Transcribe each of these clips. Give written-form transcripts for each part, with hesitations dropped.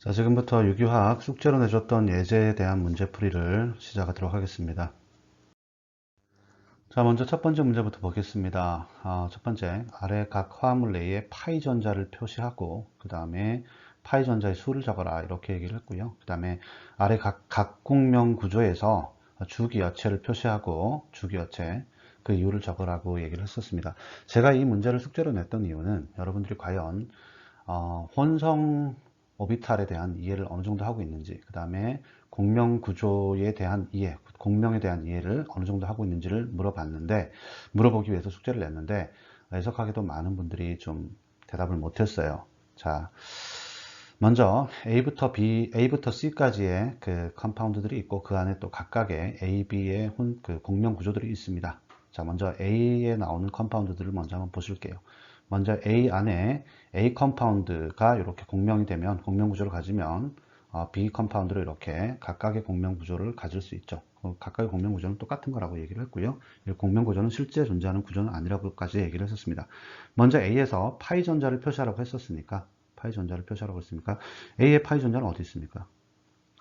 자, 지금부터 유기화학 숙제로 내줬던 예제에 대한 문제풀이를 시작하도록 하겠습니다. 자, 먼저 첫 번째 문제부터 보겠습니다. 첫 번째, 아래 각 화합물 내에 파이 전자를 표시하고 그 다음에 파이 전자의 수를 적어라 이렇게 얘기를 했고요. 그 다음에 아래 각 공명 구조에서 주기여체를 표시하고 주기여체 그 이유를 적으라고 얘기를 했었습니다. 제가 이 문제를 숙제로 냈던 이유는 여러분들이 과연 혼성 오비탈에 대한 이해를 어느 정도 하고 있는지, 그 다음에 공명 구조에 대한 이해, 공명에 대한 이해를 어느 정도 하고 있는지를 물어보기 위해서 숙제를 냈는데, 애석하게도 많은 분들이 좀 대답을 못했어요. 자, 먼저 A부터 C까지의 그 컴파운드들이 있고, 그 안에 또 각각의 A, B의 그 공명 구조들이 있습니다. 자, 먼저 A에 나오는 컴파운드들을 먼저 한번 보실게요. 먼저 A 안에 A 컴파운드가 이렇게 공명이 되면, 공명 구조를 가지면 B 컴파운드로 이렇게 각각의 공명 구조를 가질 수 있죠. 각각의 공명 구조는 똑같은 거라고 얘기를 했고요. 이 공명 구조는 실제 존재하는 구조는 아니라고까지 얘기를 했었습니다. 먼저 A에서 파이 전자를 표시하라고 했었으니까, 파이 전자를 표시하라고 했으니까 A의 파이 전자는 어디 있습니까?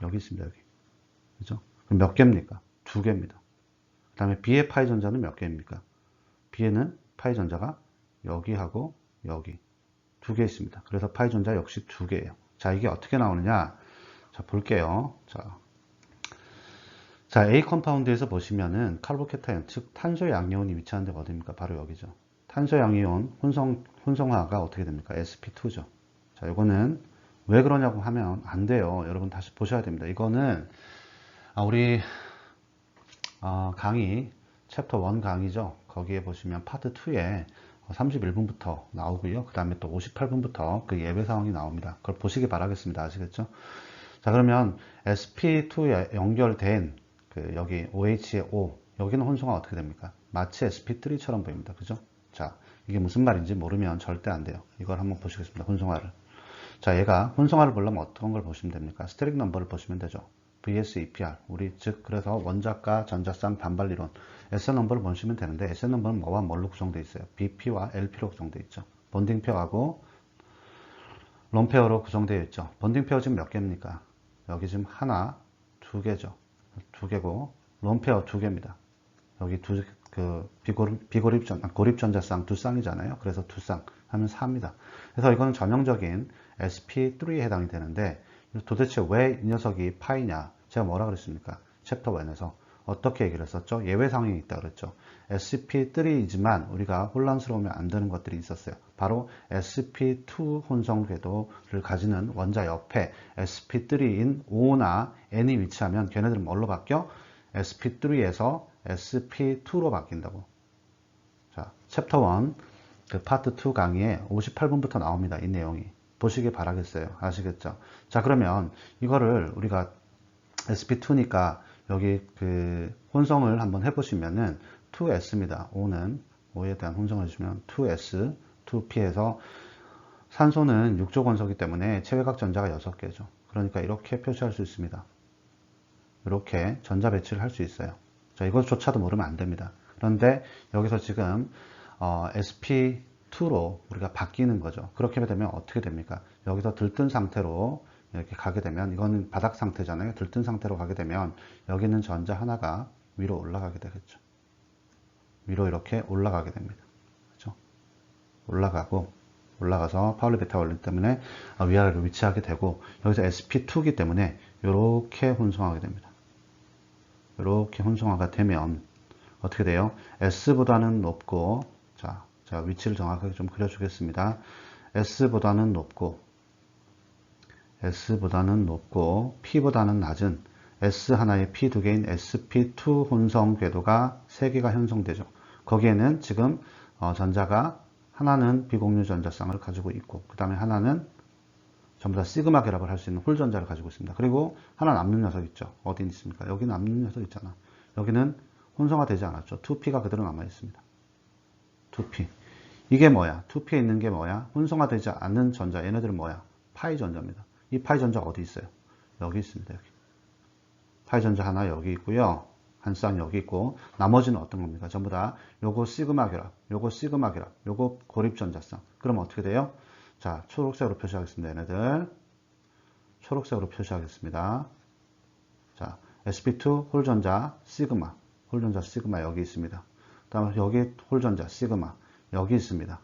여기 있습니다. 여기. 그죠? 그럼 몇 개입니까? 두 개입니다. 그 다음에 B의 파이 전자는 몇 개입니까? B에는 파이 전자가 여기하고 여기 두 개 있습니다. 그래서 파이 전자 역시 두 개예요. 자, 이게 어떻게 나오느냐? 자, 볼게요. 자, A 컴파운드에서 보시면은 칼보케타이온, 즉 탄소 양이온이 위치하는 데가 어디입니까? 바로 여기죠. 탄소 양이온 혼성화가 어떻게 됩니까? sp2죠. 자, 이거는 왜 그러냐고 하면 안 돼요. 여러분 다시 보셔야 됩니다. 이거는 우리 강의 챕터 1 강의죠. 거기에 보시면 파트 2에 31분부터 나오고요. 그 다음에 또 58분부터 그 예외 상황이 나옵니다. 그걸 보시기 바라겠습니다. 아시겠죠? 자, 그러면 sp2에 연결된 그 여기 OH의 O, 여기는 혼성화 어떻게 됩니까? 마치 sp3처럼 보입니다. 그죠? 자, 이게 무슨 말인지 모르면 절대 안 돼요. 이걸 한번 보시겠습니다. 혼성화를. 자, 얘가 혼성화를 보려면 어떤 걸 보시면 됩니까? 스테릭 넘버를 보시면 되죠. VS, EPR. 우리 그래서 원자가 전자쌍 반발 이론. SN 넘버를 보시면 되는데, SN 넘버는 뭐와 뭘로 구성되어 있어요? BP와 LP로 구성되어 있죠. 본딩페어하고 론페어로 구성되어 있죠. 본딩페어 지금 몇 개입니까? 여기 지금 하나, 두 개죠. 두 개고, 론페어 두 개입니다. 여기 고립전자쌍 두 쌍이잖아요. 그래서 두 쌍 하면 4입니다. 그래서 이거는 전형적인 sp3에 해당이 되는데, 도대체 왜 이 녀석이 파이냐? 제가 뭐라 그랬습니까? 챕터 1에서 어떻게 얘기를 했었죠? 예외 상황이 있다 그랬죠. sp3이지만 우리가 혼란스러우면 안 되는 것들이 있었어요. 바로 sp2 혼성 궤도를 가지는 원자 옆에 sp3인 O나 N이 위치하면 걔네들은 뭘로 바뀌어? sp3에서 sp2로 바뀐다고. 자, 챕터 1, 그 파트 2 강의에 58분부터 나옵니다. 이 내용이. 보시길 바라겠어요. 아시겠죠? 자, 그러면 이거를 우리가 sp2니까 여기 그 혼성을 한번 해보시면은 2s입니다. O에 대한 혼성을 해주면 2s, 2p에서 산소는 육조 권소이기 때문에 체외각 전자가 6개죠. 그러니까 이렇게 표시할 수 있습니다. 이렇게 전자 배치를 할 수 있어요. 자, 이것조차도 모르면 안 됩니다. 그런데 여기서 지금 sp2로 우리가 바뀌는 거죠. 그렇게 되면 어떻게 됩니까? 여기서 들뜬 상태로 이렇게 가게 되면, 이거는 바닥 상태잖아요. 들뜬 상태로 가게 되면 여기 있는 전자 하나가 위로 올라가게 되겠죠. 위로 이렇게 올라가게 됩니다. 그렇죠? 올라가서 파울리 베타 원리 때문에 위아래로 위치하게 되고, 여기서 sp2이기 때문에 이렇게 혼성하게 됩니다. 이렇게 혼성화가 되면 어떻게 돼요? S보다는 높고, 자, 제가 위치를 정확하게 좀 그려주겠습니다. S보다는 높고, P보다는 낮은 S 하나에 P 두 개인 sp2 혼성 궤도가 3개가 형성되죠. 거기에는 지금 전자가 하나는 비공유 전자쌍을 가지고 있고, 그 다음에 하나는 전부 다 시그마 결합을 할 수 있는 홀 전자를 가지고 있습니다. 그리고 하나 남는 녀석 있죠. 어디 있습니까? 여기 남는 녀석 있잖아. 여기는 혼성화 되지 않았죠. 2P가 그대로 남아 있습니다. 2P. 이게 뭐야? 2P에 있는 게 뭐야? 혼성화 되지 않는 전자. 얘네들은 뭐야? 파이 전자입니다. 이 파이 전자가 어디 있어요? 여기 있습니다. 여기. 파이 전자 하나 여기 있고요. 한 쌍 여기 있고, 나머지는 어떤 겁니까? 전부 다 요거 시그마 결합, 요거 고립 전자쌍. 그럼 어떻게 돼요? 자, 초록색으로 표시하겠습니다. 얘네들. 초록색으로 표시하겠습니다. 자, sp2 홀전자 시그마, 홀전자 시그마 여기 있습니다. 그 다음에 여기 홀전자 시그마 여기 있습니다.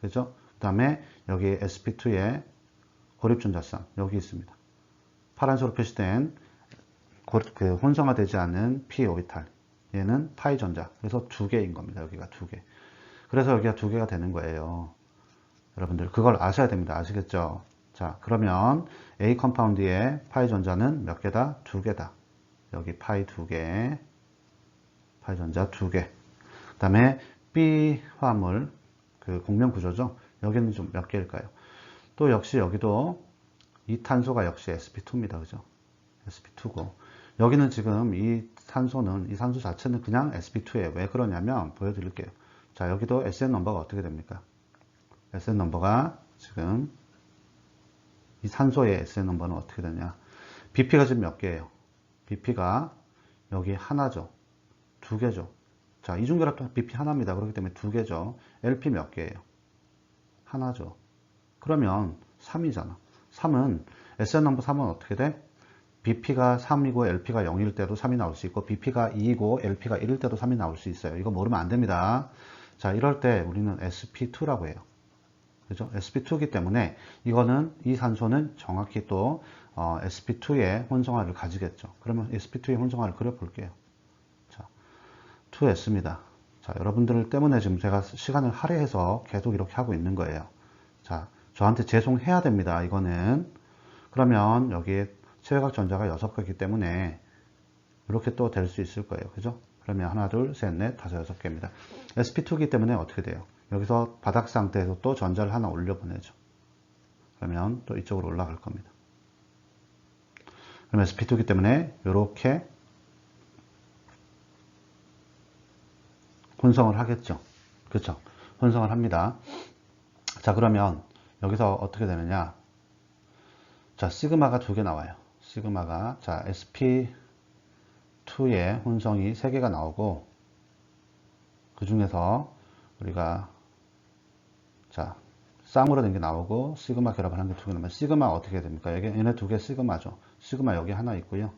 그죠? 그 다음에 여기 sp2의 고립전자쌍 여기 있습니다. 파란색으로 표시된 혼성화되지 않은 p 오비탈, 얘는 파이 전자. 그래서 두 개인 겁니다. 여기가 두 개. 그래서 여기가 두 개가 되는 거예요. 여러분들 그걸 아셔야 됩니다. 아시겠죠? 자, 그러면 A 컴파운드의 파이 전자는 몇 개다? 두 개다. 여기 파이 두 개, 파이 전자 두 개. 그 다음에 B 화합물, 그 공명 구조죠. 여기는 좀 몇 개일까요? 또 역시 여기도 이 탄소가 역시 sp2입니다. 그죠? sp2고. 여기는 지금 이 산소는, 이 산소 자체는 그냥 sp2예요. 왜 그러냐면, 보여드릴게요. 자, 여기도 SN 넘버가 어떻게 됩니까? SN 넘버가 지금, 이 산소의 SN 넘버는 어떻게 되냐? BP가 지금 몇 개예요? BP가 여기 하나죠. 두 개죠. 자, 이중결합도 BP 하나입니다. 그렇기 때문에 두 개죠. LP 몇 개예요? 하나죠. 그러면 3이잖아. 3은, SN 넘버 3은 어떻게 돼? BP가 3이고 LP가 0일 때도 3이 나올 수 있고 BP가 2이고 LP가 1일 때도 3이 나올 수 있어요. 이거 모르면 안 됩니다. 자, 이럴 때 우리는 sp2라고 해요. 그죠? sp2이기 때문에 이거는 이 산소는 정확히 또 sp2의 혼성화를 가지겠죠. 그러면 sp2의 혼성화를 그려볼게요. 자, 2s입니다. 자, 여러분들 때문에 지금 제가 시간을 할애해서 계속 이렇게 하고 있는 거예요. 자, 저한테 죄송해야 됩니다. 이거는. 그러면 여기에 체외각 전자가 6개이기 때문에 이렇게 또 될 수 있을 거예요. 그죠? 그러면 하나, 둘, 셋, 넷, 다섯, 6개입니다. sp2이기 때문에 어떻게 돼요? 여기서 바닥 상태에서 또 전자를 하나 올려보내죠. 그러면 또 이쪽으로 올라갈 겁니다. 그럼 sp2이기 때문에 이렇게 혼성을 하겠죠. 그렇죠? 혼성을 합니다. 자, 그러면 여기서 어떻게 되느냐? 자, 시그마가 두 개 나와요. 시그마가, 자, sp2의 혼성이 3개가 나오고, 그 중에서 우리가, 자, 쌍으로 된 게 나오고, 시그마 결합을 한 게 두 개 나오면, 시그마 어떻게 됩니까? 여기, 얘네 두 개 시그마죠. 시그마 여기 하나 있고요.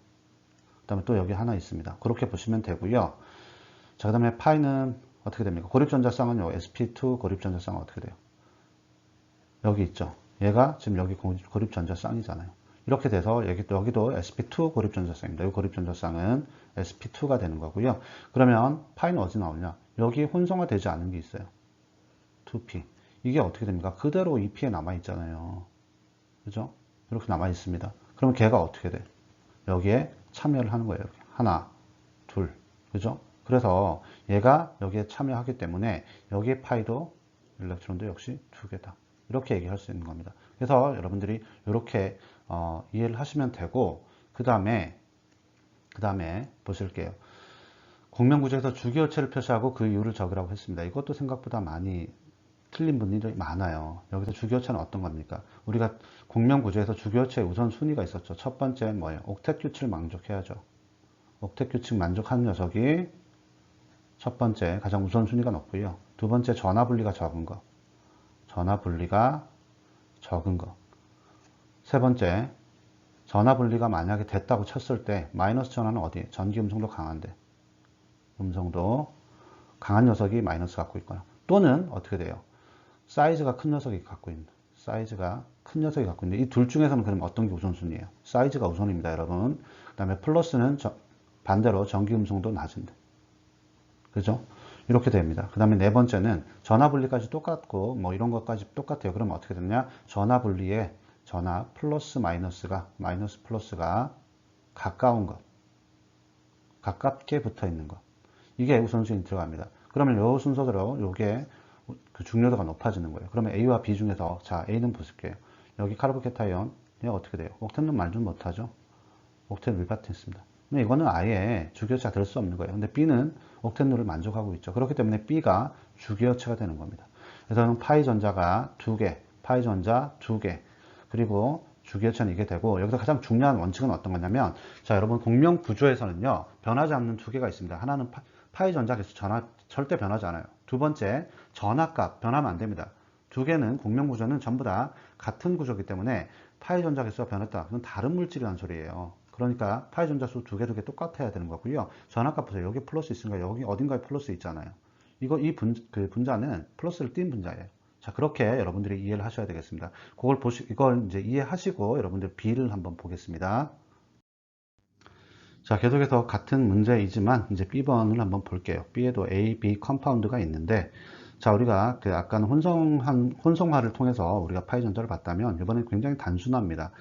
그 다음에 또 여기 하나 있습니다. 그렇게 보시면 되고요. 자, 그 다음에 파이는 어떻게 됩니까? 고립전자쌍은요, sp2 고립전자쌍은 어떻게 돼요? 여기 있죠. 얘가 지금 여기 고립전자쌍이잖아요. 이렇게 돼서 여기도 sp2 고립전자쌍입니다. 이 고립전자쌍은 sp2가 되는 거고요. 그러면 파이는 어디 나오냐? 여기 혼성화되지 않은 게 있어요. 2p. 이게 어떻게 됩니까? 그대로 2p에 남아있잖아요. 그죠? 이렇게 남아있습니다. 그러면 걔가 어떻게 돼? 여기에 참여를 하는 거예요. 하나, 둘. 그죠? 그래서 얘가 여기에 참여하기 때문에 여기에 파이도 일렉트론도 역시 두 개다. 이렇게 얘기할 수 있는 겁니다. 그래서 여러분들이 이렇게 이해를 하시면 되고, 그 다음에 보실게요. 공명구조에서 주기호체를 표시하고 그 이유를 적으라고 했습니다. 이것도 생각보다 많이 틀린 분들이 많아요. 여기서 주기호체는 어떤 겁니까? 우리가 공명구조에서 주기호체의 우선순위가 있었죠. 첫 번째 뭐예요? 옥텟 규칙을 만족해야죠. 옥텟 규칙 만족하는 녀석이 첫 번째 가장 우선순위가 높고요. 두 번째 전하분리가 적은 거. 전하분리가 적은 거. 세 번째, 전하분리가 만약에 됐다고 쳤을 때 마이너스 전하는 어디에? 전기 음성도 강한데. 음성도 강한 녀석이 마이너스 갖고 있거나 또는 어떻게 돼요? 사이즈가 큰 녀석이 갖고 있는. 사이즈가 큰 녀석이 갖고 있는데 이 둘 중에서는 그럼 어떤 게 우선순위예요? 사이즈가 우선입니다, 여러분. 그 다음에 플러스는 반대로 전기 음성도 낮은데. 그죠? 이렇게 됩니다. 그 다음에 네 번째는 전하분리까지 똑같고 뭐 이런 것까지 똑같아요. 그러면 어떻게 되냐? 전하분리에 전하 플러스 마이너스 플러스가 가까운 것, 가깝게 붙어 있는 것, 이게 우선순위 들어갑니다. 그러면 이 순서대로 요게 그 중요도가 높아지는 거예요. 그러면 A와 B 중에서 자 A는 보실게요. 여기 카르보케타이온 얘가 어떻게 돼요? 옥텐은 말좀 못하죠. 옥텐 밀바트 있습니다. 근데 이거는 아예 주기호체가 될 수 없는 거예요. 근데 B는 옥텐룰을 만족하고 있죠. 그렇기 때문에 B가 주기호체가 되는 겁니다. 그래서 파이 전자가 2개, 파이 전자 2개, 그리고 주기호체는 이게 되고, 여기서 가장 중요한 원칙은 어떤 거냐면, 자, 여러분 공명 구조에서는요, 변하지 않는 두 개가 있습니다. 하나는 파이 전자 개수 절대 변하지 않아요. 두 번째, 전하값 변하면 안 됩니다. 두 개는 공명 구조는 전부 다 같은 구조이기 때문에 파이 전자 개수가 변했다. 그건 다른 물질이라는 소리예요. 그러니까 파이 전자 수 두 개 똑같아야 되는 거고요. 전압값 보세요. 여기 플러스 있으니까 여기 어딘가에 플러스 있잖아요. 그 분자는 플러스를 띈 분자예요. 자, 그렇게 여러분들이 이해를 하셔야 되겠습니다. 이걸 이제 이해하시고 여러분들 B를 한번 보겠습니다. 자, 계속해서 같은 문제이지만 이제 B번을 한번 볼게요. B에도 A, B 컴파운드가 있는데, 자, 우리가 그 아까는 혼성화를 통해서 우리가 파이 전자를 봤다면 이번엔 굉장히 단순합니다.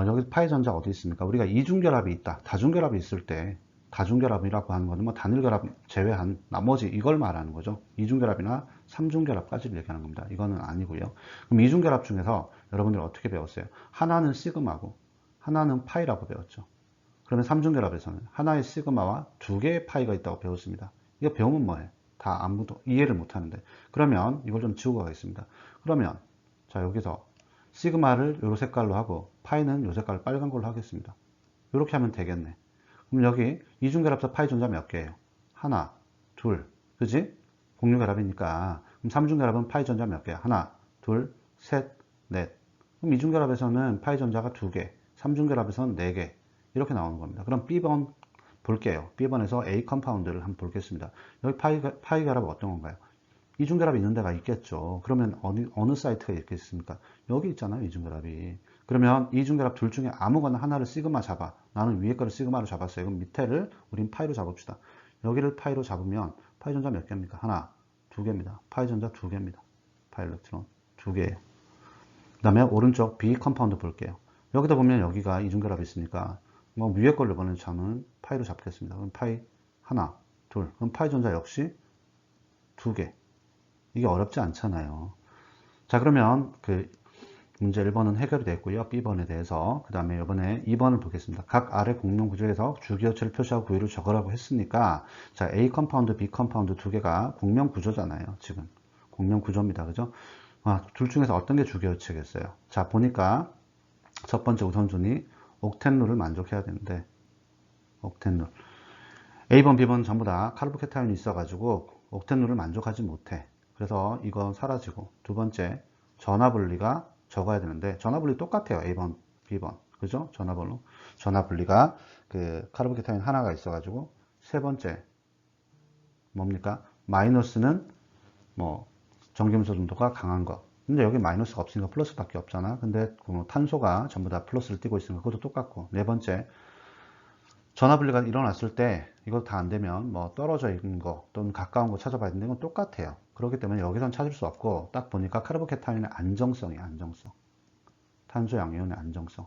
여기 파이 전자 어디 있습니까? 우리가 이중결합이 있다. 다중결합이 있을 때 다중결합이라고 하는 거는 뭐 단일결합 제외한 나머지 이걸 말하는 거죠. 이중결합이나 삼중결합까지를 얘기하는 겁니다. 이거는 아니고요. 그럼 이중결합 중에서 여러분들 어떻게 배웠어요? 하나는 시그마고 하나는 파이라고 배웠죠. 그러면 삼중결합에서는 하나의 시그마와 두 개의 파이가 있다고 배웠습니다. 이거 배우면 뭐해? 다 아무도 이해를 못하는데. 그러면 이걸 좀 지우고 가겠습니다. 그러면 자, 여기서 시그마를 요 색깔로 하고 파이는 요 색깔 빨간 걸로 하겠습니다. 이렇게 하면 되겠네. 그럼 여기 이중결합사 파이 전자 몇 개예요? 하나, 둘, 그지? 공유결합이니까. 그럼 삼중결합은 파이 전자 몇 개야? 하나, 둘, 셋, 넷. 그럼 이중결합에서는 파이 전자가 두 개, 삼중결합에서는 네 개. 이렇게 나오는 겁니다. 그럼 B번 볼게요. B번에서 A 컴파운드를 한번 보겠습니다. 여기 파이 결합 어떤 건가요? 이중결합이 있는 데가 있겠죠. 그러면 어느 사이트가 있겠습니까? 여기 있잖아요, 이중결합이. 그러면 이중결합 둘 중에 아무거나 하나를 시그마 잡아. 나는 위에 거를 시그마로 잡았어요. 그럼 밑에를 우린 파이로 잡읍시다. 여기를 파이로 잡으면 파이 전자 몇 개입니까? 하나, 두 개입니다. 파이 전자 두 개입니다. 파이 일렉트론 두 개예요. 그 다음에 오른쪽 B 컴파운드 볼게요. 여기다 보면 여기가 이중결합이 있으니까 뭐 위에 걸로 이번엔 저는 파이로 잡겠습니다. 그럼 파이 하나, 둘. 그럼 파이 전자 역시 두 개. 이게 어렵지 않잖아요. 자, 그러면 그 문제 1번은 해결이 됐고요. B번에 대해서. 그 다음에 이번에 2번을 보겠습니다. 각 아래 공룡 구조에서 주기호체를 표시하고 구위를 적으라고 했으니까 자, A 컴파운드, B 컴파운드 두 개가 공룡 구조잖아요. 지금 공룡 구조입니다. 그죠? 둘 중에서 어떤 게 주기호체겠어요? 자, 보니까 첫 번째 우선순위 옥텐룰을 만족해야 되는데 옥텐룰 A번, B번 전부 다 카르보케타인이 있어가지고 옥텐룰을 만족하지 못해. 그래서 이건 사라지고 두 번째 전화분리가 적어야 되는데 전화분리 똑같아요. A번, B번 그죠? 전화분리가 그 카르보케타인 하나가 있어가지고 세 번째 뭡니까? 마이너스는 뭐 전기음수 농도가 강한 거. 근데 여기 마이너스가 없으니까 플러스밖에 없잖아. 근데 탄소가 전부 다 플러스를 띠고 있으니까 그것도 똑같고. 네 번째, 전화분리가 일어났을 때 이거 다 안 되면 뭐 떨어져 있는 거 또는 가까운 거 찾아봐야 되는데 이건 똑같아요. 그렇기 때문에 여기선 찾을 수 없고 딱 보니까 카르보케타인의 안정성이 안정성. 탄소 양이온의 안정성.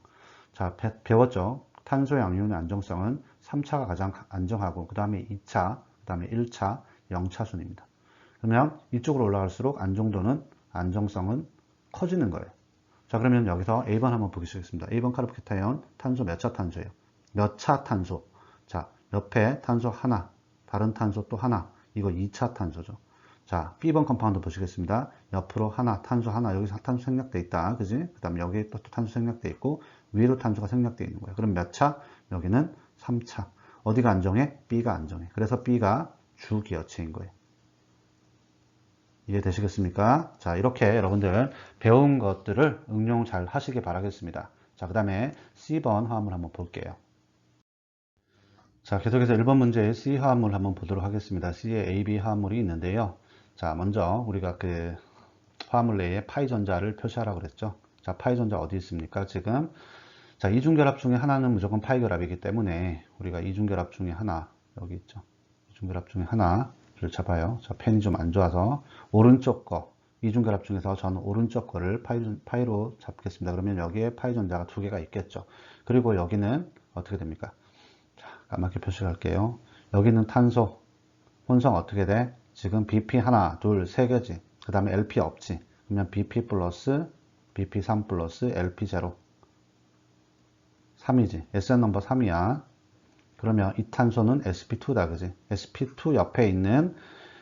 자, 배웠죠? 탄소 양이온의 안정성은 3차가 가장 안정하고 그 다음에 2차, 그 다음에 1차, 0차 순입니다. 그러면 이쪽으로 올라갈수록 안정성은 커지는 거예요. 자, 그러면 여기서 A번 한번 보시겠습니다. A번 카르보케타이온 탄소 몇 차 탄소예요? 몇 차 탄소. 자, 옆에 탄소 하나, 다른 탄소 또 하나. 이거 2차 탄소죠. 자, B번 컴파운드 보시겠습니다. 옆으로 하나, 탄소 하나, 여기서 탄소 생략돼 있다. 그지? 그 다음에 여기 또 탄소 생략돼 있고, 위로 탄소가 생략돼 있는 거예요. 그럼 몇 차? 여기는 3차. 어디가 안정해? B가 안정해. 그래서 B가 주기어체인 거예요. 이해되시겠습니까? 자, 이렇게 여러분들 배운 것들을 응용 잘 하시길 바라겠습니다. 자, 그 다음에 C번 화합물 한번 볼게요. 자, 계속해서 1번 문제의 C 화합물 한번 보도록 하겠습니다. C에 A, B 화합물이 있는데요. 자, 먼저 우리가 그 화합물 내에 파이 전자를 표시하라고 그랬죠. 자, 파이 전자 어디 있습니까? 지금 자, 이중결합 중에 하나는 무조건 파이 결합이기 때문에 우리가 이중결합 중에 하나 여기 있죠. 이중결합 중에 하나를 잡아요. 자, 펜이 좀 안 좋아서 오른쪽 거 이중결합 중에서 저는 오른쪽 거를 파이로 잡겠습니다. 그러면 여기에 파이 전자가 두 개가 있겠죠. 그리고 여기는 어떻게 됩니까? 자, 까맣게 표시할게요. 여기는 탄소 혼성 어떻게 돼? 지금 BP 하나, 둘, 세 개지. 그 다음에 LP 없지. 그러면 BP 플러스 BP3 플러스 LP0 3이지. SN 넘버 3이야. 그러면 이 탄소는 sp2다. 그지? sp2 옆에 있는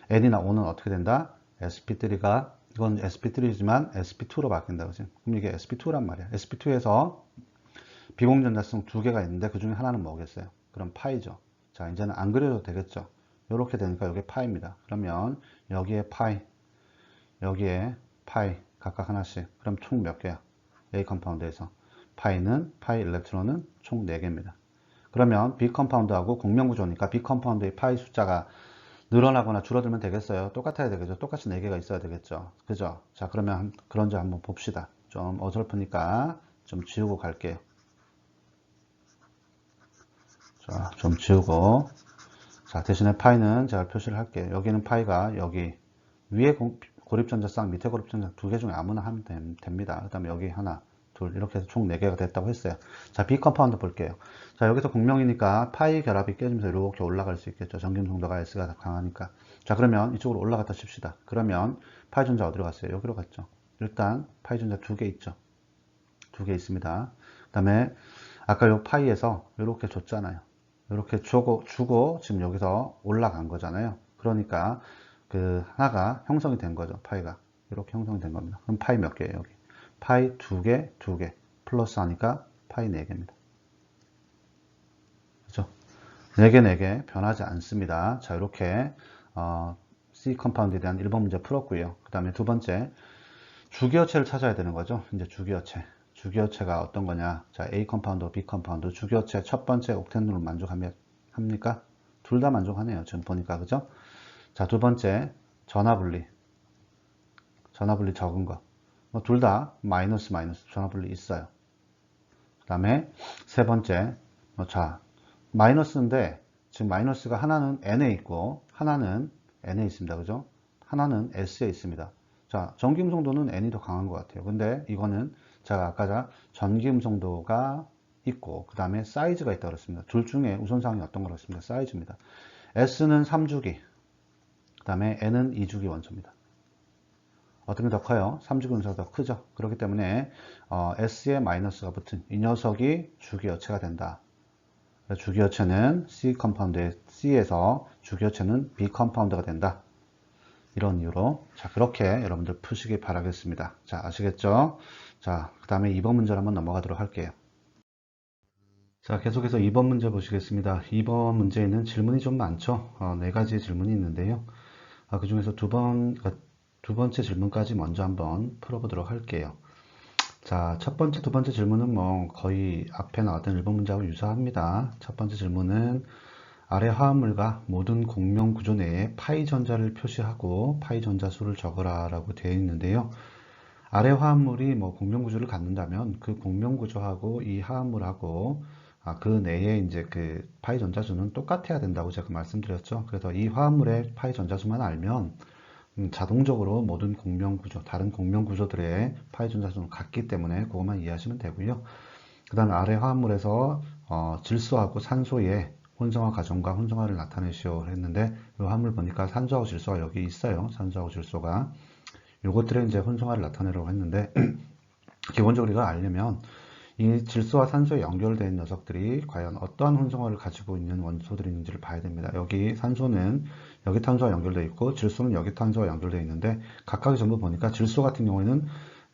N이나 O는 어떻게 된다? sp3가 이건 sp3지만 sp2로 바뀐다. 그지? 그럼 이게 sp2란 말이야. sp2에서 비공전자성 두 개가 있는데 그 중에 하나는 뭐겠어요? 그럼 파이죠. 자, 이제는 안 그려도 되겠죠. 이렇게 되니까 이게 파이입니다. 그러면 여기에 파이, 여기에 파이 각각 하나씩. 그럼 총 몇 개야? A 컴파운드에서 파이는 파이 일렉트론은 총 4개입니다. 그러면 비컴파운드하고 공명구조니까 비컴파운드의 파이 숫자가 늘어나거나 줄어들면 되겠어요? 똑같아야 되겠죠? 똑같이 4개가 있어야 되겠죠? 그죠? 자, 그러면 그런지 한번 봅시다. 좀 어설프니까 좀 지우고 갈게요. 자, 좀 지우고. 자, 대신에 파이는 제가 표시를 할게요. 여기는 파이가 여기 위에 고립전자 쌍, 밑에 고립전자 2개 중에 아무나 하면 됩니다. 그 다음에 여기 하나, 둘, 이렇게 해서 총 4개가 됐다고 했어요. 자, 비컴파운드 볼게요. 자, 여기서 공명이니까 파이 결합이 깨지면서 이렇게 올라갈 수 있겠죠. 전기음성도가 S가 더 강하니까. 자, 그러면 이쪽으로 올라갔다 칩시다. 그러면 파이 전자 어디로 갔어요? 여기로 갔죠. 일단 파이 전자 2개 있죠. 2개 있습니다. 그 다음에 아까 요 파이에서 이렇게 줬잖아요. 이렇게 주고 지금 여기서 올라간 거잖아요. 그러니까 그 하나가 형성이 된 거죠. 파이가 이렇게 형성이 된 겁니다. 그럼 파이 몇 개예요? 여기 파이 2개, 2개 플러스 하니까 파이 4개입니다. 그죠? 4개, 4개 변하지 않습니다. 자, 이렇게 C 컴파운드에 대한 1번 문제 풀었고요. 그 다음에 두 번째 주기어체를 찾아야 되는 거죠. 이제 주기어체. 주기어체가 어떤 거냐. 자, A 컴파운드, B 컴파운드. 주기어체 첫 번째 옥텐룰을 합니까? 둘 다 만족하네요. 지금 보니까. 그죠? 자, 두 번째 전화분리. 전화분리 적은 거. 뭐 둘 다 마이너스 전화분리 있어요. 그 다음에 세 번째 자, 마이너스인데 지금 마이너스가 하나는 N에 있고 하나는 N에 있습니다. 그죠? 하나는 S에 있습니다. 자, 전기음성도는 N이 더 강한 것 같아요. 근데 이거는 제가 아까 전기음성도가 있고 그 다음에 사이즈가 있다고 그랬습니다. 둘 중에 우선사항이 어떤 거라고 했습니다. 사이즈입니다. S는 3주기, 그 다음에 N은 2주기 원소입니다. 어떤 게 더 커요? 3주기 원소가 더 크죠. 그렇기 때문에 S에 마이너스가 붙은 이 녀석이 주기어체가 된다. 주기어체는 C 컴파운드의 C에서 주기어체는 B 컴파운드가 된다. 이런 이유로 자, 그렇게 여러분들 푸시기 바라겠습니다. 자, 아시겠죠? 자, 그 다음에 2번 문제로 한번 넘어가도록 할게요. 자, 계속해서 2번 문제 보시겠습니다. 2번 문제에는 질문이 좀 많죠. 4가지 질문이 있는데요. 그 중에서 두 번째 질문까지 먼저 한번 풀어보도록 할게요. 자, 첫 번째, 두 번째 질문은 뭐 거의 앞에 나왔던 1번 문제하고 유사합니다. 첫 번째 질문은 아래 화합물과 모든 공명 구조 내에 파이 전자를 표시하고 파이 전자 수를 적으라 라고 되어 있는데요. 아래 화합물이 뭐 공명 구조를 갖는다면 그 공명 구조하고 이 화합물하고 그 내에 이제 그 파이 전자 수는 똑같아야 된다고 제가 말씀드렸죠. 그래서 이 화합물의 파이 전자 수만 알면 자동적으로 모든 공명 구조, 다른 공명 구조들의 파이 전자 수는 같기 때문에 그것만 이해하시면 되고요. 그 다음 아래 화합물에서 질소하고 산소의 혼성화 과정과 혼성화를 나타내시오 했는데 이 화합물 보니까 산소하고 질소가 여기 있어요. 산소하고 질소가 요것들의 이제 혼성화를 나타내려고 했는데 기본적으로 이걸 알려면 이 질소와 산소에 연결된 녀석들이 과연 어떠한 혼성화를 가지고 있는 원소들이 있는지를 봐야 됩니다. 여기 산소는 여기 탄소와 연결되어 있고 질소는 여기 탄소와 연결되어 있는데 각각의 전부 보니까 질소 같은 경우에는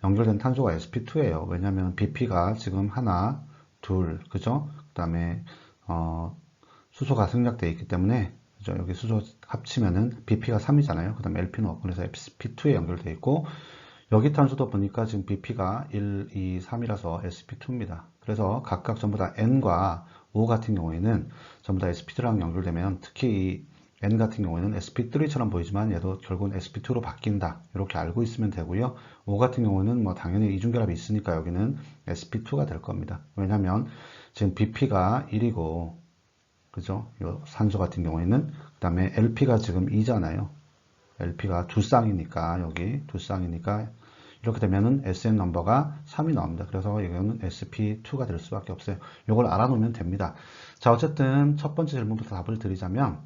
연결된 탄소가 sp2예요. 왜냐하면 bp가 지금 하나, 둘, 그죠? 그 다음에 수소가 생략되어 있기 때문에 그죠? 여기 수소 합치면은 bp가 3이잖아요. 그 다음에 lp는 없고 그래서 sp2에 연결되어 있고 여기 탄소도 보니까 지금 bp가 1, 2, 3이라서 sp2입니다. 그래서 각각 전부 다 n과 O 같은 경우에는 전부 다 sp2랑 연결되면 특히 이 N 같은 경우에는 sp3처럼 보이지만 얘도 결국은 sp2로 바뀐다. 이렇게 알고 있으면 되고요. O 같은 경우는 뭐 당연히 이중결합이 있으니까 여기는 sp2가 될 겁니다. 왜냐하면 지금 bp가 1이고 그죠? 요 산소 같은 경우에는 그 다음에 lp가 지금 2잖아요. LP가 두 쌍이니까 여기 두 쌍이니까 이렇게 되면은 SN 넘버가 3이 나옵니다. 그래서 이거는 SP2가 될 수밖에 없어요. 이걸 알아놓으면 됩니다. 자, 어쨌든 첫 번째 질문부터 답을 드리자면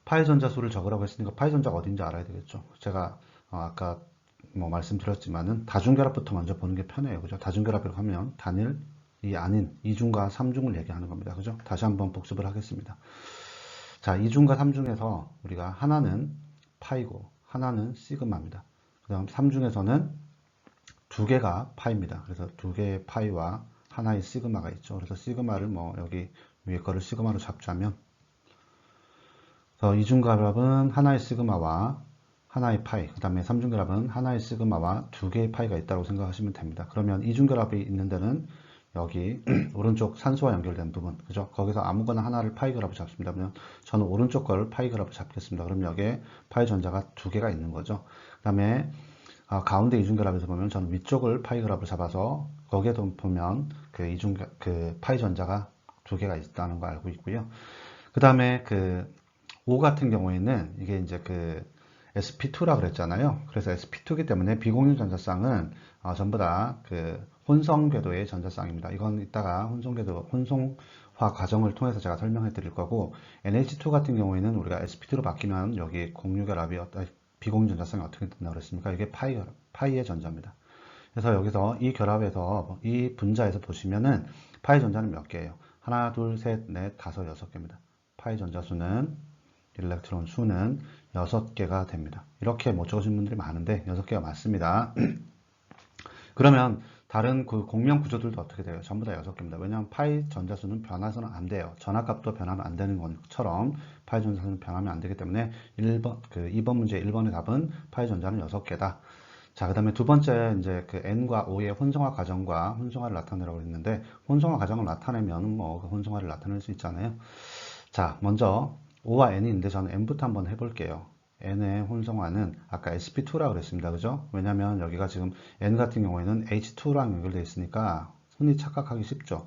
파이 전자 수를 적으라고 했으니까 파이 전자가 어딘지 알아야 되겠죠. 제가 아까 뭐 말씀드렸지만은 다중결합부터 먼저 보는 게 편해요. 그죠? 다중결합이라고 하면 단일이 아닌 2중과 3중을 얘기하는 겁니다. 그죠? 다시 한번 복습을 하겠습니다. 자, 2중과 3중에서 우리가 하나는 파이고 하나는 시그마입니다. 그 다음 3중에서는 두 개가 파이입니다. 그래서 두 개의 파이와 하나의 시그마가 있죠. 그래서 시그마를 뭐 여기 위에 거를 시그마로 잡자면 그래서 이중결합은 하나의 시그마와 하나의 파이, 그 다음에 삼중결합은 하나의 시그마와 두 개의 파이가 있다고 생각하시면 됩니다. 그러면 이중결합이 있는 데는 여기 오른쪽 산소와 연결된 부분, 그죠? 거기서 아무거나 하나를 파이 결합을 잡습니다. 그러면 저는 오른쪽 거를 파이 결합을 잡겠습니다. 그럼 여기에 파이 전자가 두 개가 있는 거죠. 그 다음에 가운데 이중결합에서 보면 저는 위쪽을 파이 결합을 잡아서 거기에도 보면 그 파이 전자가 두 개가 있다는 거 알고 있고요. 그 다음에 O 같은 경우에는 이게 이제 sp2라 그랬잖아요. 그래서 sp2이기 때문에 비공유 전자쌍은 전부 다 혼성 궤도의 전자쌍입니다. 이건 이따가 혼성화 과정을 통해서 제가 설명해 드릴 거고, NH2 같은 경우에는 우리가 sp2로 바뀌면 여기 공유결합이 비공유 전자쌍이 어떻게 된다고 그랬습니까? 이게 파이의 전자입니다. 그래서 여기서 이 결합에서 이 분자에서 보시면은 파이 전자는 몇 개예요? 하나, 둘, 셋, 넷, 다섯, 여섯 개입니다. 파이 전자 수는 일렉트론 수는 6개가 됩니다. 이렇게 못 적으신 분들이 많은데 6개가 맞습니다. 그러면 다른 공명 구조들도 어떻게 돼요? 전부 다 6개입니다. 왜냐하면 파이 전자수는 변화서는 안 돼요. 전압값도 변하면 안 되는 것처럼 파이 전자수는 변하면 안 되기 때문에 2번 문제 1번의 답은 파이 전자는 6개다. 자, 그 다음에 두 번째, 이제 N과 O의 혼성화 과정과 혼성화를 나타내라고 했는데, 혼성화 과정을 나타내면 그 혼성화를 나타낼 수 있잖아요. 자, 먼저 O와 N이 있는데 저는 N부터 한번 해볼게요. N의 혼성화는 아까 sp2라고 그랬습니다. 그죠? 왜냐면 여기가 지금 N 같은 경우에는 H2랑 연결되어 있으니까 흔히 착각하기 쉽죠.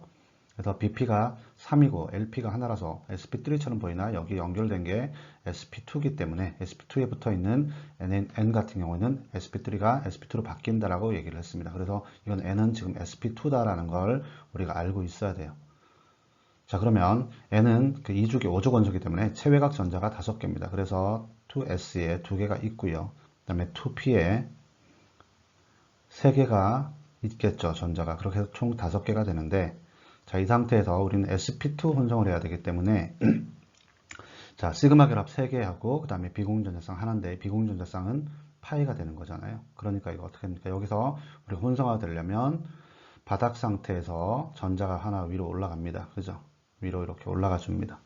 그래서 BP가 3이고 LP가 하나라서 sp3처럼 보이나 여기 연결된 게 sp2이기 때문에 sp2에 붙어 있는 N 같은 경우에는 sp3가 sp2로 바뀐다라고 얘기를 했습니다. 그래서 이건 N은 지금 sp2다라는 걸 우리가 알고 있어야 돼요. 자, 그러면 N은 2주기 5조 원소이기 때문에 체외각 전자가 5개입니다. 그래서 2S에 2개가 있고요. 그 다음에 2P에 3개가 있겠죠, 전자가. 그렇게 해서 총 5개가 되는데, 자, 이 상태에서 우리는 sp2 혼성을 해야 되기 때문에 자, 시그마 결합 3개하고 그 다음에 비공전자쌍 하나인데 비공전자쌍은 파이가 되는 거잖아요. 그러니까 이거 어떻게 합니까? 여기서 우리가 혼성화가 되려면 바닥 상태에서 전자가 하나 위로 올라갑니다. 그죠? 위로 이렇게 올라가 줍니다.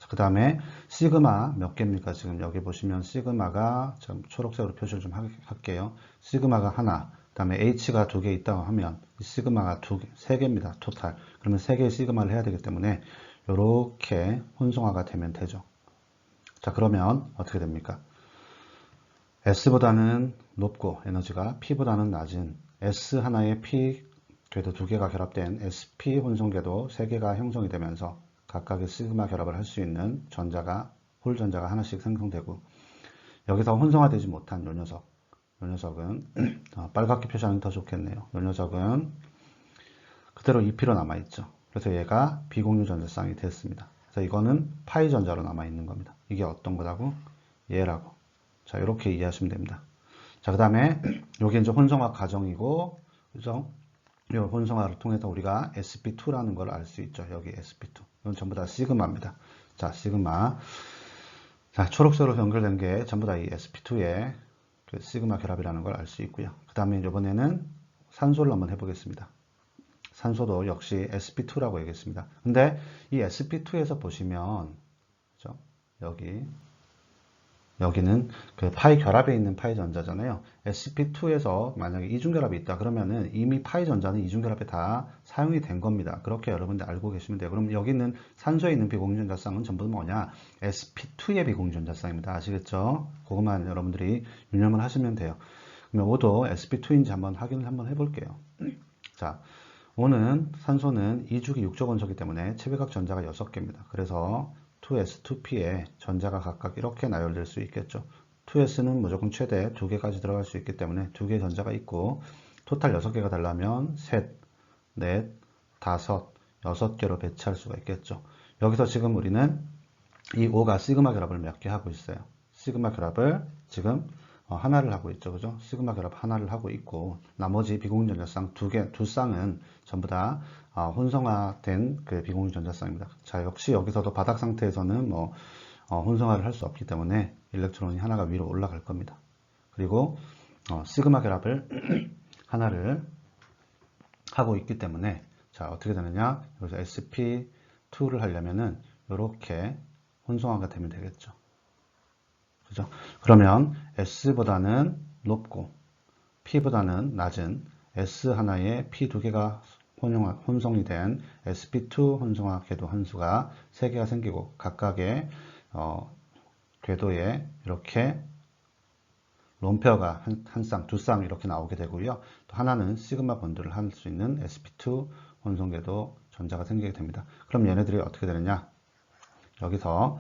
그 다음에 시그마 몇 개입니까? 지금 여기 보시면 시그마가 좀 초록색으로 표시를 좀 할게요. 시그마가 하나, 그 다음에 H가 2개 있다고 하면 이 시그마가 3개입니다. 토탈. 그러면 3개의 시그마를 해야 되기 때문에 이렇게 혼성화가 되면 되죠. 자, 그러면 어떻게 됩니까? S보다는 높고 에너지가 P보다는 낮은 S 하나에 P 궤도 2개가 결합된 SP 혼성 궤도 3개가 형성이 되면서 각각의 시그마 결합을 할 수 있는 홀 전자가 하나씩 생성되고, 여기서 혼성화되지 못한 요 녀석은 빨갛게 표시하면 더 좋겠네요. 요 녀석은 그대로 2P로 남아있죠. 그래서 얘가 비공유 전자쌍이 됐습니다. 그래서 이거는 파이 전자로 남아있는 겁니다. 이게 어떤 거라고? 얘라고. 자, 이렇게 이해하시면 됩니다. 자, 그 다음에 여기 이제 혼성화 과정이고, 그죠? 이 혼성화를 통해서 우리가 sp2라는 걸 알 수 있죠. 여기 sp2. 이건 전부 다 시그마입니다. 자, 시그마. 자, 초록색으로 연결된 게 전부 다 이 sp2의 시그마 결합이라는 걸 알 수 있고요. 그 다음에 이번에는 산소를 한번 해보겠습니다. 산소도 역시 sp2라고 얘기했습니다. 근데 이 sp2에서 보시면, 그죠? 여기는 파이 결합에 있는 파이 전자잖아요. sp2에서 만약에 이중결합이 있다 그러면은 이미 파이 전자는 이중결합에 다 사용이 된 겁니다. 그렇게 여러분들 알고 계시면 돼요. 그럼 여기 있는 산소에 있는 비공유전자쌍은 전부 뭐냐? sp2의 비공유전자쌍입니다. 아시겠죠? 그것만 여러분들이 유념을 하시면 돼요. 그러면 O도 sp2인지 한번 확인을 한번 해볼게요. 자, O는 산소는 2주기 6조 원소이기 때문에 체외각 전자가 6개입니다. 그래서 2S, 2P에 전자가 각각 이렇게 나열될 수 있겠죠. 2S는 무조건 최대 2개까지 들어갈 수 있기 때문에 2개의 전자가 있고, 토탈 6개가 되려면 셋, 넷, 다섯, 6개로 배치할 수가 있겠죠. 여기서 지금 우리는 이 O가 시그마 결합을 몇 개 하고 있어요. 시그마 결합을 지금 하나를 하고 있죠. 그죠? 시그마 결합 하나를 하고 있고, 나머지 비공유전자쌍 두 쌍은 전부 다 혼성화된 비공유전자쌍입니다. 자, 역시 여기서도 바닥 상태에서는 혼성화를 할 수 없기 때문에 일렉트론이 하나가 위로 올라갈 겁니다. 그리고 시그마 결합을 하나를 하고 있기 때문에, 자, 어떻게 되느냐? 여기서 sp2를 하려면은 이렇게 혼성화가 되면 되겠죠. 그죠? 그러면 S보다는 높고 P보다는 낮은 S 하나에 P 두 개가 혼성이 된 sp2 혼성화 궤도 한수가 3개가 생기고 각각의 궤도에 이렇게 론페어가 한 쌍, 두 쌍 이렇게 나오게 되고요. 또 하나는 시그마 본드를 할 수 있는 sp2 혼성궤도 전자가 생기게 됩니다. 그럼 얘네들이 어떻게 되느냐? 여기서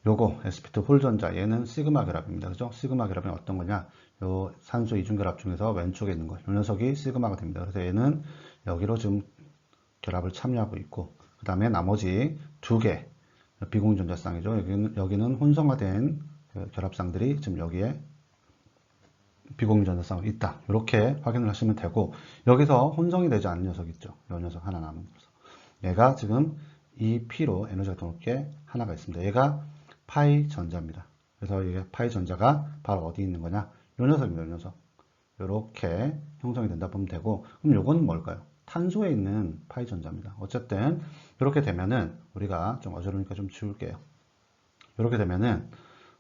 요거 sp2 홀 전자 얘는 시그마 결합입니다. 그죠? 시그마 결합이 어떤 거냐? 요 산소 이중 결합 중에서 왼쪽에 있는 거. 요 녀석이 시그마가 됩니다. 그래서 얘는 여기로 지금 결합을 참여하고 있고 그 다음에 나머지 두 개 비공전자쌍이죠. 여기는 혼성화된 결합쌍들이 지금 여기에 비공전자쌍으로 있다. 이렇게 확인을 하시면 되고 여기서 혼성이 되지 않은 녀석 있죠. 이 녀석 하나 남은 녀석. 얘가 지금 이 P로 에너지가 더 높게 하나가 있습니다. 얘가 파이 전자입니다. 그래서 이게 파이 전자가 바로 어디 있는 거냐? 이 녀석입니다. 이 녀석. 이렇게 형성이 된다 보면 되고 그럼 요건 뭘까요? 탄소에 있는 파이 전자입니다. 어쨌든 이렇게 되면은 우리가 좀 어지러우니까 좀 지울게요. 이렇게 되면은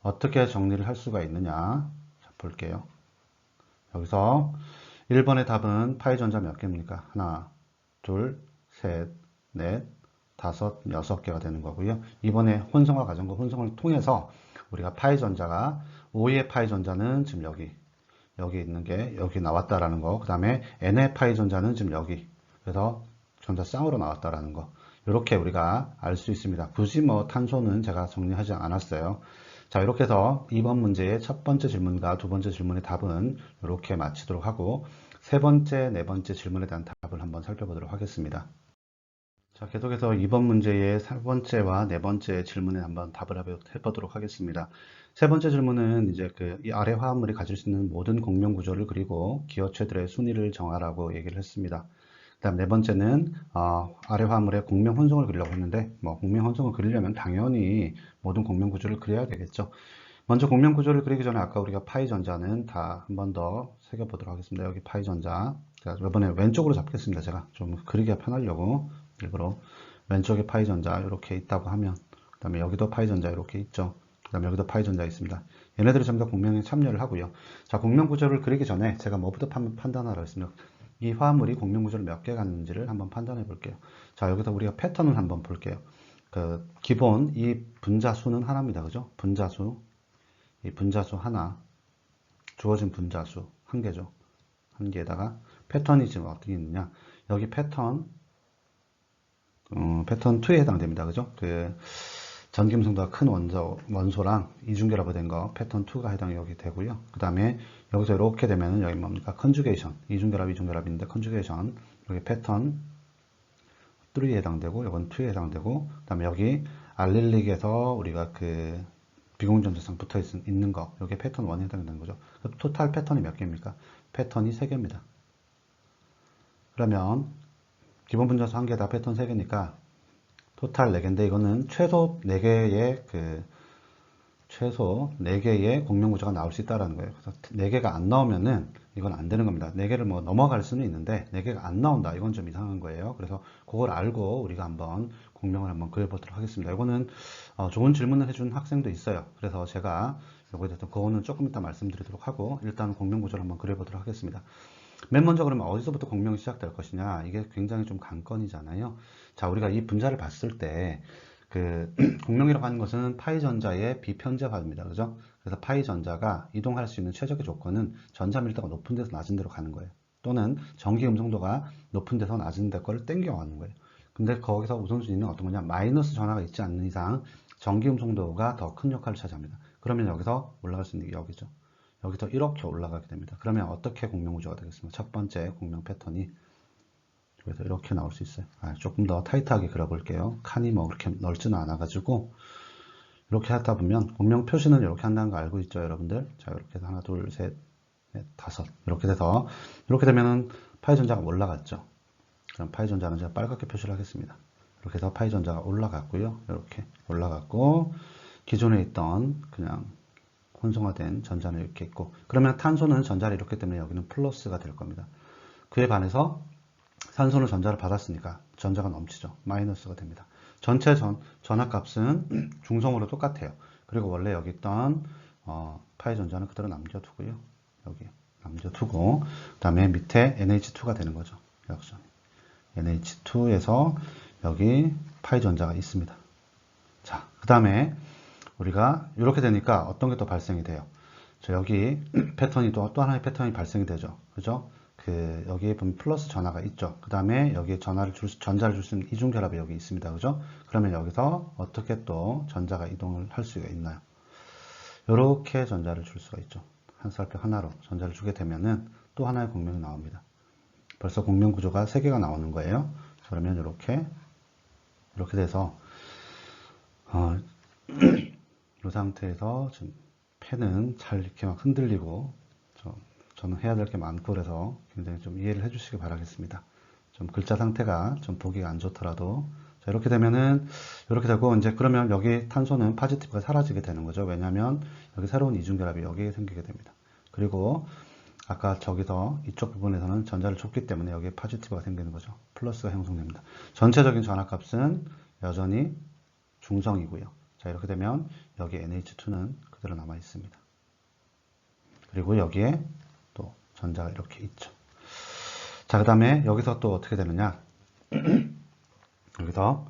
어떻게 정리를 할 수가 있느냐? 자, 볼게요. 여기서 1번의 답은 파이 전자 몇 개입니까? 하나, 둘, 셋, 넷, 다섯, 6개가 되는 거고요. 이번에 혼성화 과정과 혼성을 통해서 우리가 파이 전자가 5의 파이 전자는 지금 여기 있는 게 여기 나왔다라는 거. 그 다음에 N의 파이 전자는 지금 여기. 그래서 전자 쌍으로 나왔다라는 거. 이렇게 우리가 알 수 있습니다. 굳이 뭐 탄소는 제가 정리하지 않았어요. 자, 이렇게 해서 2번 문제의 첫 번째 질문과 두 번째 질문의 답은 이렇게 마치도록 하고 세 번째, 네 번째 질문에 대한 답을 한번 살펴보도록 하겠습니다. 자, 계속해서 2번 문제의 세 번째와 네 번째 질문에 한번 답을 해보도록 하겠습니다. 세 번째 질문은 이제 이 아래 화합물이 가질 수 있는 모든 공명 구조를 그리고 기호체들의 순위를 정하라고 얘기를 했습니다. 그다음 네 번째는 아래 화합물의 공명 혼성을 그리려고 했는데 뭐 공명 혼성을 그리려면 당연히 모든 공명 구조를 그려야 되겠죠. 먼저 공명 구조를 그리기 전에 아까 우리가 파이 전자는 다 한 번 더 새겨보도록 하겠습니다. 여기 파이 전자. 자, 이번에 왼쪽으로 잡겠습니다. 제가 좀 그리기가 편하려고 일부러 왼쪽에 파이 전자 이렇게 있다고 하면 그 다음에 여기도 파이 전자 이렇게 있죠. 그 다음에 여기도 파이 전자 있습니다. 얘네들이 전부 다 공명에 참여를 하고요. 자, 공명 구조를 그리기 전에 제가 뭐부터 판단하라고 했습니다. 이 화합물이 공명 구조를 몇 개 갖는지를 한번 판단해 볼게요. 자, 여기서 우리가 패턴을 한번 볼게요. 기본 이 분자수는 하나입니다. 그죠? 분자수. 이 분자수 하나. 주어진 분자수 한 개죠. 한 개에다가 패턴이 지금 어떻게 있느냐. 여기 패턴 2에 해당됩니다. 그죠? 전기음성도가 큰 원소랑 이중결합이 된 거 패턴 2가 해당이 여기 되고요. 그 다음에 여기서 이렇게 되면은 여기 뭡니까? 컨주게이션. 이중결합인데 컨주게이션. 여기 패턴 3에 해당되고, 이건 2에 해당되고, 그 다음에 여기 알릴릭에서 우리가 비공전자쌍 붙어 있는 거. 여기 패턴 1에 해당되는 거죠. 토탈 패턴이 몇 개입니까? 패턴이 3개입니다. 그러면 기본 분자수 1개다 패턴 3개니까 토탈 4개인데 이거는 최소 4개의 공명 구조가 나올 수 있다는 거예요. 그래서 4개가 안 나오면은 이건 안 되는 겁니다. 4개를 뭐 넘어갈 수는 있는데 4개가 안 나온다. 이건 좀 이상한 거예요. 그래서 그걸 알고 우리가 한번 공명을 한번 그려보도록 하겠습니다. 이거는 좋은 질문을 해준 학생도 있어요. 그래서 제가 요거에 대해서 그거는 조금 이따 말씀드리도록 하고 일단 공명 구조를 한번 그려보도록 하겠습니다. 맨 먼저 그러면 어디서부터 공명이 시작될 것이냐 이게 굉장히 좀 관건이잖아요. 자, 우리가 이 분자를 봤을 때 공명이라고 하는 것은 파이 전자의 비편재화입니다. 그죠? 그래서 파이 전자가 이동할 수 있는 최적의 조건은 전자 밀도가 높은 데서 낮은 데로 가는 거예요. 또는 전기 음성도가 높은 데서 낮은 데 거를 땡겨가는 거예요. 근데 거기서 우선순위는 어떤 거냐? 마이너스 전하가 있지 않는 이상 전기 음성도가 더 큰 역할을 차지합니다. 그러면 여기서 올라갈 수 있는 게 여기죠. 여기서 이렇게 올라가게 됩니다. 그러면 어떻게 공명 구조가 되겠습니까? 첫 번째 공명 패턴이 그래서 이렇게 나올 수 있어요. 조금 더 타이트하게 그려볼게요. 칸이 뭐 그렇게 넓지는 않아가지고 이렇게 하다 보면 공명 표시는 이렇게 한다는 거 알고 있죠, 여러분들? 자, 이렇게 해서 하나, 둘, 셋, 넷, 다섯 이렇게 돼서 이렇게 되면은 파이 전자가 올라갔죠. 그럼 파이 전자는 제가 빨갛게 표시를 하겠습니다. 이렇게 해서 파이 전자가 올라갔고요. 이렇게 올라갔고 기존에 있던 그냥 혼성화된 전자는 이렇게 있고 그러면 탄소는 전자를 이렇기 때문에 여기는 플러스가 될 겁니다. 그에 반해서 산소는 전자를 받았으니까 전자가 넘치죠. 마이너스가 됩니다. 전체 전압값은 중성으로 똑같아요. 그리고 원래 여기 있던 파이 전자는 그대로 남겨두고요. 여기 남겨두고 그 다음에 밑에 NH2가 되는 거죠. 역전. NH2에서 여기 파이 전자가 있습니다. 자, 그 다음에 우리가 이렇게 되니까 어떤 게 또 발생이 돼요. 저 여기 패턴이 또 하나의 패턴이 발생이 되죠. 그죠? 여기에 보면 플러스 전하가 있죠. 그 다음에 여기에 전자를 줄 수 있는 이중결합이 여기 있습니다. 그죠? 그러면 여기서 어떻게 또 전자가 이동을 할 수가 있나요? 이렇게 전자를 줄 수가 있죠. 한 쌀표 하나로 전자를 주게 되면은 또 하나의 공명이 나옵니다. 벌써 공명 구조가 3개가 나오는 거예요. 그러면 이렇게 돼서 이 상태에서 지금 펜은 잘 이렇게 막 흔들리고 저는 해야 될 게 많고 그래서 굉장히 좀 이해를 해주시기 바라겠습니다. 좀 글자 상태가 좀 보기가 안 좋더라도 자, 이렇게 되면은 이렇게 되고 이제 그러면 여기 탄소는 파지티브가 사라지게 되는 거죠. 왜냐하면 여기 새로운 이중결합이 여기에 생기게 됩니다. 그리고 아까 저기서 이쪽 부분에서는 전자를 줬기 때문에 여기에 파지티브가 생기는 거죠. 플러스가 형성됩니다. 전체적인 전압값은 여전히 중성이고요. 자, 이렇게 되면 여기 NH2는 그대로 남아 있습니다. 그리고 여기에 또 전자가 이렇게 있죠. 자, 그 다음에 여기서 또 어떻게 되느냐. 여기서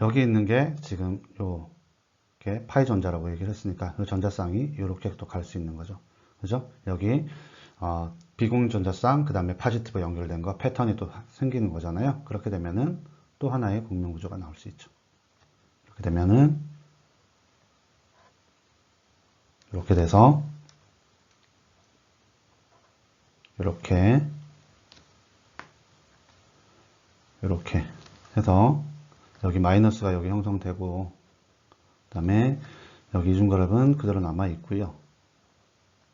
여기 있는 게 지금 요게 파이 전자라고 얘기를 했으니까 이 전자쌍이 이렇게 또 갈 수 있는 거죠. 그죠? 여기 비공유 전자쌍 그 다음에 파지티브 연결된 거 패턴이 또 생기는 거잖아요. 그렇게 되면은 또 하나의 공명 구조가 나올 수 있죠. 이렇게 되면은 이렇게 돼서 이렇게 해서 여기 마이너스가 여기 형성되고 그 다음에 여기 이중결합은 그대로 남아 있고요.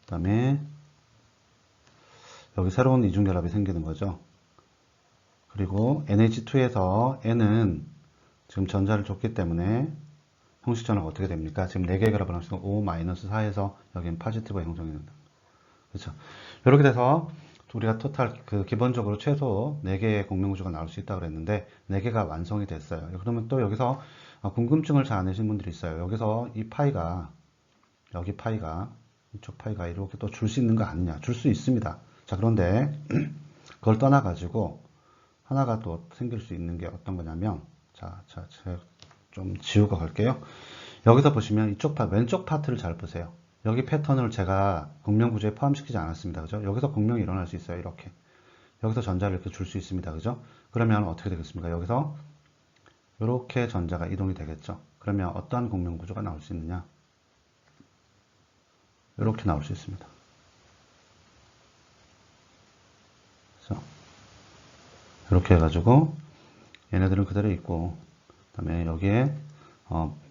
그 다음에 여기 새로운 이중결합이 생기는 거죠. 그리고 NH2에서 N은 지금 전자를 줬기 때문에 형식 전화가 어떻게 됩니까? 지금 4개의 결합을 하시고 5-4에서 여기는 파지티브가 형성이 된다. 그렇죠? 이렇게 돼서 우리가 토탈 기본적으로 최소 4개의 공명구조가 나올 수 있다고 그랬는데 4개가 완성이 됐어요. 그러면 또 여기서 궁금증을 잘 안 내신 분들이 있어요. 여기서 이 파이가 여기 파이가 이쪽 파이가 이렇게 또 줄 수 있는 거 아니냐? 줄 수 있습니다. 자, 그런데 그걸 떠나 가지고 하나가 또 생길 수 있는 게 어떤 거냐면 제가 좀 지우고 갈게요. 여기서 보시면 이쪽 왼쪽 파트를 잘 보세요. 여기 패턴을 제가 공명 구조에 포함시키지 않았습니다. 그죠? 여기서 공명이 일어날 수 있어요. 이렇게. 여기서 전자를 이렇게 줄 수 있습니다. 그죠? 그러면 어떻게 되겠습니까? 여기서 이렇게 전자가 이동이 되겠죠. 그러면 어떠한 공명 구조가 나올 수 있느냐? 이렇게 나올 수 있습니다. 그래서 이렇게 해가지고 얘네들은 그대로 있고 그다음에 여기에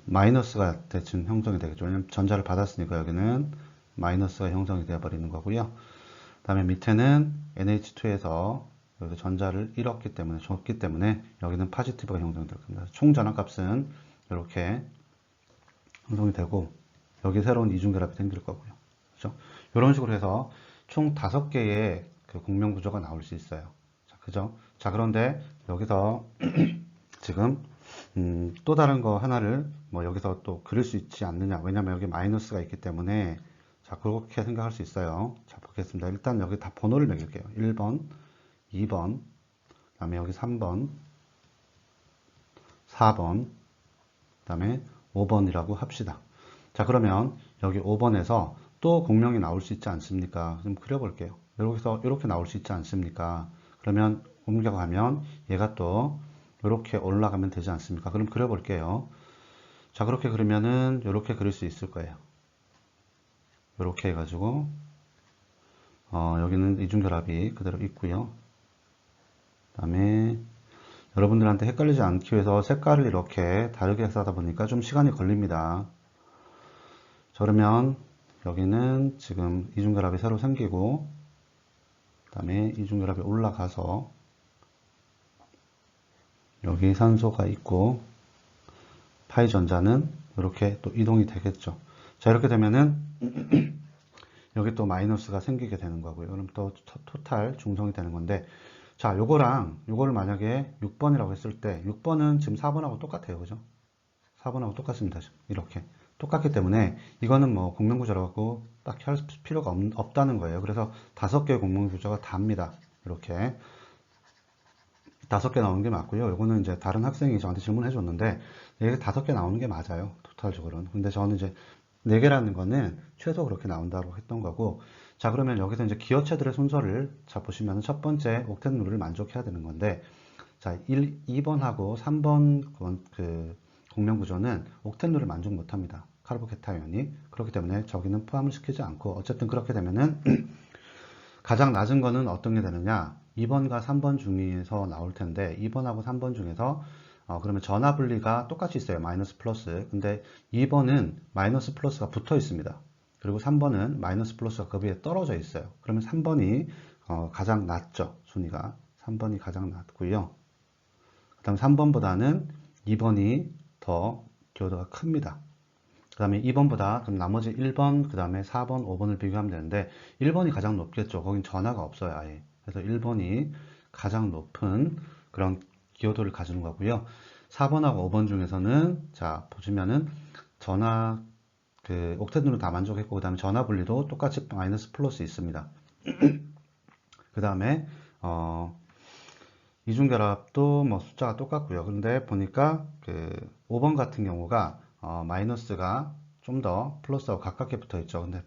마이너스가 대충 형성이 되겠죠. 왜냐면 전자를 받았으니까 여기는 마이너스가 형성이 되어 버리는 거고요. 그 다음에 밑에는 NH2에서 여기서 전자를 잃었기 때문에 줬기 때문에 여기는 파지티브가 형성이 될 겁니다. 총 전압값은 이렇게 형성이 되고 여기 새로운 이중결합이 생길 거고요. 그렇죠? 이런 식으로 해서 총 5개의 그 공명 구조가 나올 수 있어요. 자, 그죠? 자, 그런데 여기서 지금 또 다른 거 하나를 뭐 여기서 또 그릴 수 있지 않느냐. 왜냐면 여기 마이너스가 있기 때문에 자, 그렇게 생각할 수 있어요. 자, 보겠습니다. 일단 여기 다 번호를 매길게요. 1번, 2번, 그 다음에 여기 3번, 4번, 그 다음에 5번이라고 합시다. 자, 그러면 여기 5번에서 또 공명이 나올 수 있지 않습니까? 좀 그려볼게요. 여기서 이렇게 나올 수 있지 않습니까? 그러면 옮겨가면 얘가 또 이렇게 올라가면 되지 않습니까? 그럼 그려볼게요. 자, 그렇게 그리면은 이렇게 그릴 수 있을 거예요. 이렇게 해가지고 여기는 이중결합이 그대로 있고요. 그 다음에 여러분들한테 헷갈리지 않기 위해서 색깔을 이렇게 다르게 해서 하다 보니까 좀 시간이 걸립니다. 자, 그러면 여기는 지금 이중결합이 새로 생기고 그 다음에 이중결합이 올라가서 여기 산소가 있고 파이 전자는 이렇게 또 이동이 되겠죠. 자, 이렇게 되면은 여기 또 마이너스가 생기게 되는 거고요. 그럼 또 토탈 중성이 되는 건데 자, 요거를 만약에 6번이라고 했을 때 6번은 지금 4번하고 똑같아요. 그죠? 4번하고 똑같습니다. 이렇게. 똑같기 때문에 이거는 뭐 공명구조라고 딱히 할 필요가 없다는 거예요. 그래서 5개의 공명구조가 답니다. 이렇게 5개 나오는 게 맞고요. 이거는 이제 다른 학생이 저한테 질문해 줬는데 이게 5개 나오는 게 맞아요. 토탈적으로는. 근데 저는 이제 4개라는 거는 최소 그렇게 나온다고 했던 거고, 자, 그러면 여기서 이제 기호체들의 순서를, 자, 보시면 첫 번째 옥텟 룰을 만족해야 되는 건데, 자, 2번하고 3번 그 공명구조는 옥텟 룰을 만족 못 합니다. 카르보케타이온이. 그렇기 때문에 저기는 포함을 시키지 않고, 어쨌든 그렇게 되면은 가장 낮은 거는 어떤 게 되느냐? 2번과 3번 중에서 나올 텐데 2번하고 3번 중에서 그러면 전화 분리가 똑같이 있어요. 마이너스 플러스. 근데 2번은 마이너스 플러스가 붙어 있습니다. 그리고 3번은 마이너스 플러스가 그 위에 떨어져 있어요. 그러면 3번이 가장 낮죠. 순위가. 3번이 가장 낮고요. 그 다음 3번보다는 2번이 더 기여도가 큽니다. 그 다음에 2번보다 그럼 나머지 1번, 그 다음에 4번, 5번을 비교하면 되는데 1번이 가장 높겠죠. 거긴 전화가 없어요, 아예. 그래서 1번이 가장 높은 그런 기여도를 가지는 거고요. 4번하고 5번 중에서는 자 보시면은 전화 그 옥텟으로 다 만족했고 그 다음에 전화 분리도 똑같이 마이너스 플러스 있습니다. 그 다음에 이중결합도 뭐 숫자가 똑같고요. 그런데 보니까 그 5번 같은 경우가 마이너스가 좀 더 플러스하고 가깝게 붙어 있죠. 근데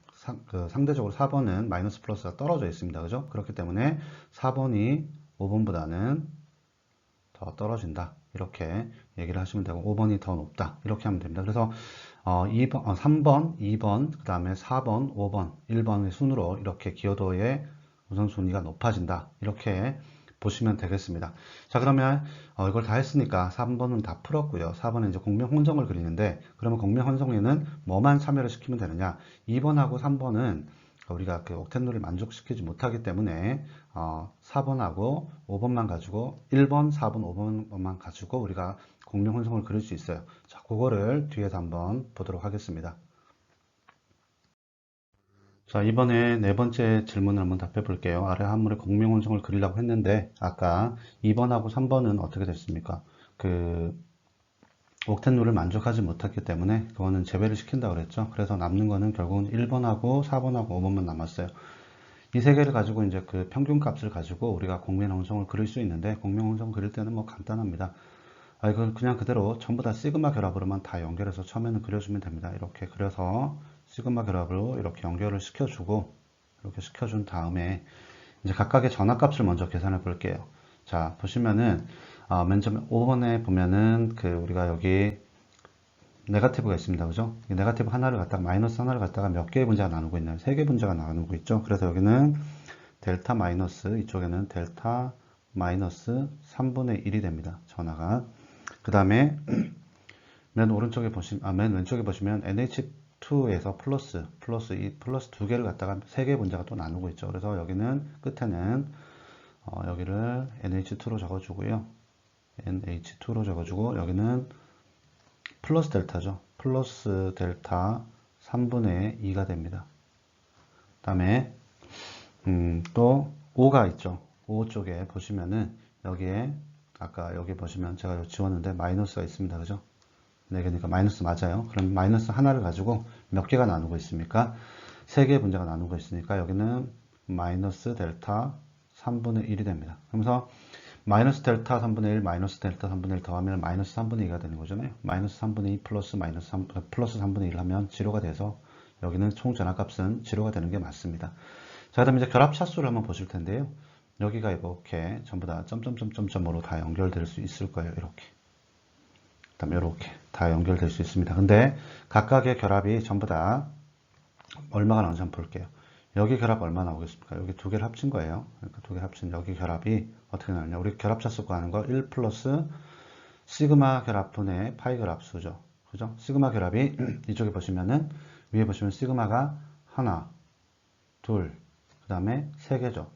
상대적으로 4번은 마이너스 플러스가 떨어져 있습니다. 그죠? 그렇기 때문에 4번이 5번보다는 더 떨어진다. 이렇게 얘기를 하시면 되고 5번이 더 높다. 이렇게 하면 됩니다. 그래서 3번, 2번, 그 다음에 4번, 5번, 1번의 순으로 이렇게 기여도의 우선순위가 높아진다. 이렇게 보시면 되겠습니다. 자, 그러면 이걸 다 했으니까 3번은 다 풀었고요. 4번은 이제 공명혼성을 그리는데 그러면 공명혼성에는 뭐만 참여를 시키면 되느냐? 2번하고 3번은 우리가 그 옥텟룰을 만족시키지 못하기 때문에 4번하고 5번만 가지고 1번, 4번, 5번만 가지고 우리가 공명혼성을 그릴 수 있어요. 자, 그거를 뒤에서 한번 보도록 하겠습니다. 자, 이번에 네 번째 질문을 한번 답해 볼게요. 아래 한물의 공명운송을 그리려고 했는데 아까 2번하고 3번은 어떻게 됐습니까? 그 옥텟룰을 만족하지 못했기 때문에 그거는 제외를 시킨다고 그랬죠. 그래서 남는 거는 결국은 1번하고 4번하고 5번만 남았어요. 이 세 개를 가지고 이제 그 평균 값을 가지고 우리가 공명운송을 그릴 수 있는데 공명운송 그릴 때는 뭐 간단합니다. 이걸 그냥 그대로 전부 다 시그마 결합으로만 다 연결해서 처음에는 그려주면 됩니다. 이렇게 그려서 시그마 결합으로 이렇게 연결을 시켜주고 이렇게 시켜준 다음에 이제 각각의 전압값을 먼저 계산해 볼게요. 자, 보시면은 맨 처음 5번에 보면은 그 우리가 여기 네가티브가 있습니다. 그죠? 이 네가티브 하나를 갖다가 마이너스 하나를 갖다가 몇 개의 분자가 나누고 있나요? 3개 분자가 나누고 있죠. 그래서 여기는 델타 마이너스 이쪽에는 델타 마이너스 3분의 1이 됩니다. 전화가. 그 다음에 맨 오른쪽에 맨 왼쪽에 보시면 NH2에서 플러스 2개를 갖다가 3개 분자가 또 나누고 있죠. 그래서 여기는 끝에는 여기를 NH2로 적어주고요. NH2로 적어주고 여기는 플러스 델타죠. 플러스 델타 3분의 2가 됩니다. 그 다음에 또 5가 있죠. 5 쪽에 보시면은 여기에 아까 여기 보시면 제가 지웠는데 마이너스가 있습니다. 그죠? 네 개니까 마이너스 맞아요. 그럼 마이너스 하나를 가지고 몇 개가 나누고 있습니까? 3개의 분자가 나누고 있으니까 여기는 마이너스 델타 3분의 1이 됩니다. 그러면서 마이너스 델타 3분의 1 마이너스 델타 3분의 1 더하면 마이너스 3분의 2가 되는 거잖아요. 마이너스 3분의 2 플러스 플러스 3분의 1 하면 지로가 돼서 여기는 총 전압값은 지로가 되는 게 맞습니다. 자, 그다음에 이제 결합 차수를 한번 보실 텐데요. 여기가 이렇게 전부 다 점점점점점으로 다 연결될 수 있을 거예요. 이렇게. 그다음에 이렇게 다 연결될 수 있습니다. 근데 각각의 결합이 전부 다 얼마가 나오는지 한번 볼게요. 여기 결합 얼마 나오겠습니까? 여기 두 개를 합친 거예요. 그러니까 두 개를 합친 여기 결합이 어떻게 나오냐? 우리 결합 차수 구하는 거 1 플러스 시그마 결합분의 파이 결합수죠. 그죠? 시그마 결합이 이쪽에 보시면은 위에 보시면 시그마가 하나, 둘, 그 다음에 세 개죠.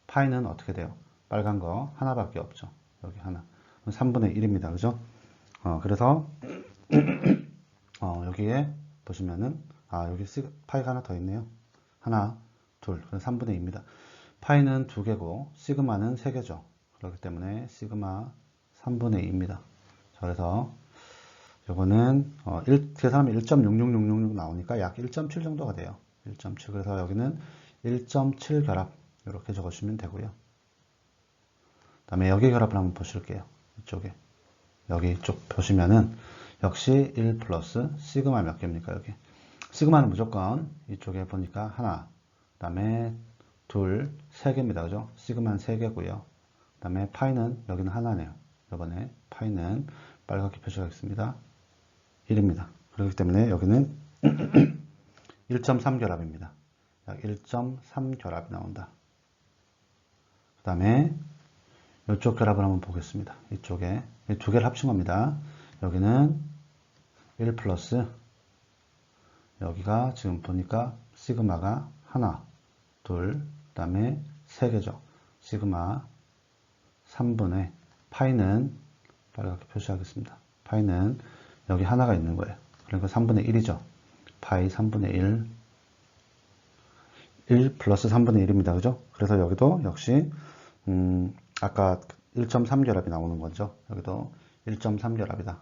파이는 어떻게 돼요? 빨간 거 하나밖에 없죠. 여기 하나. 3분의 1입니다. 그죠? 그래서 여기에 보시면은 여기 파이가 하나 더 있네요. 하나, 둘, 그래서 3분의 2입니다. 파이는 2개고 시그마는 3개죠. 그렇기 때문에 시그마 3분의 2입니다. 자, 그래서 요거는 계산하면 1.66666 나오니까 약 1.7 정도가 돼요. 1.7. 그래서 여기는 1.7 결합 이렇게 적어주시면 되고요. 그다음에 여기 결합을 한번 보실게요. 이쪽에 여기 쪽 보시면은 역시 1 플러스 시그마 몇 개입니까? 여기 시그마는 무조건 이쪽에 보니까 하나, 그 다음에 둘, 세 개입니다. 그죠? 시그마는 세 개고요. 그 다음에 파이는 여기는 하나네요. 이번에 파이는 빨갛게 표시하겠습니다. 1입니다. 그렇기 때문에 여기는 1.3 결합입니다. 약 1.3 결합이 나온다. 그 다음에 이쪽 결합을 한번 보겠습니다. 이쪽에 두 개를 합친 겁니다. 여기는 1 플러스 여기가 지금 보니까 시그마가 하나, 둘, 그 다음에 세 개죠. 시그마 3분의 파이는 빨갛게 표시하겠습니다. 파이는 여기 하나가 있는 거예요. 그러니까 3분의 1이죠. 파이 3분의 1 플러스 3분의 1입니다. 그죠? 그래서 여기도 역시 아까 1.3 결합이 나오는 거죠. 여기도 1.3 결합이다.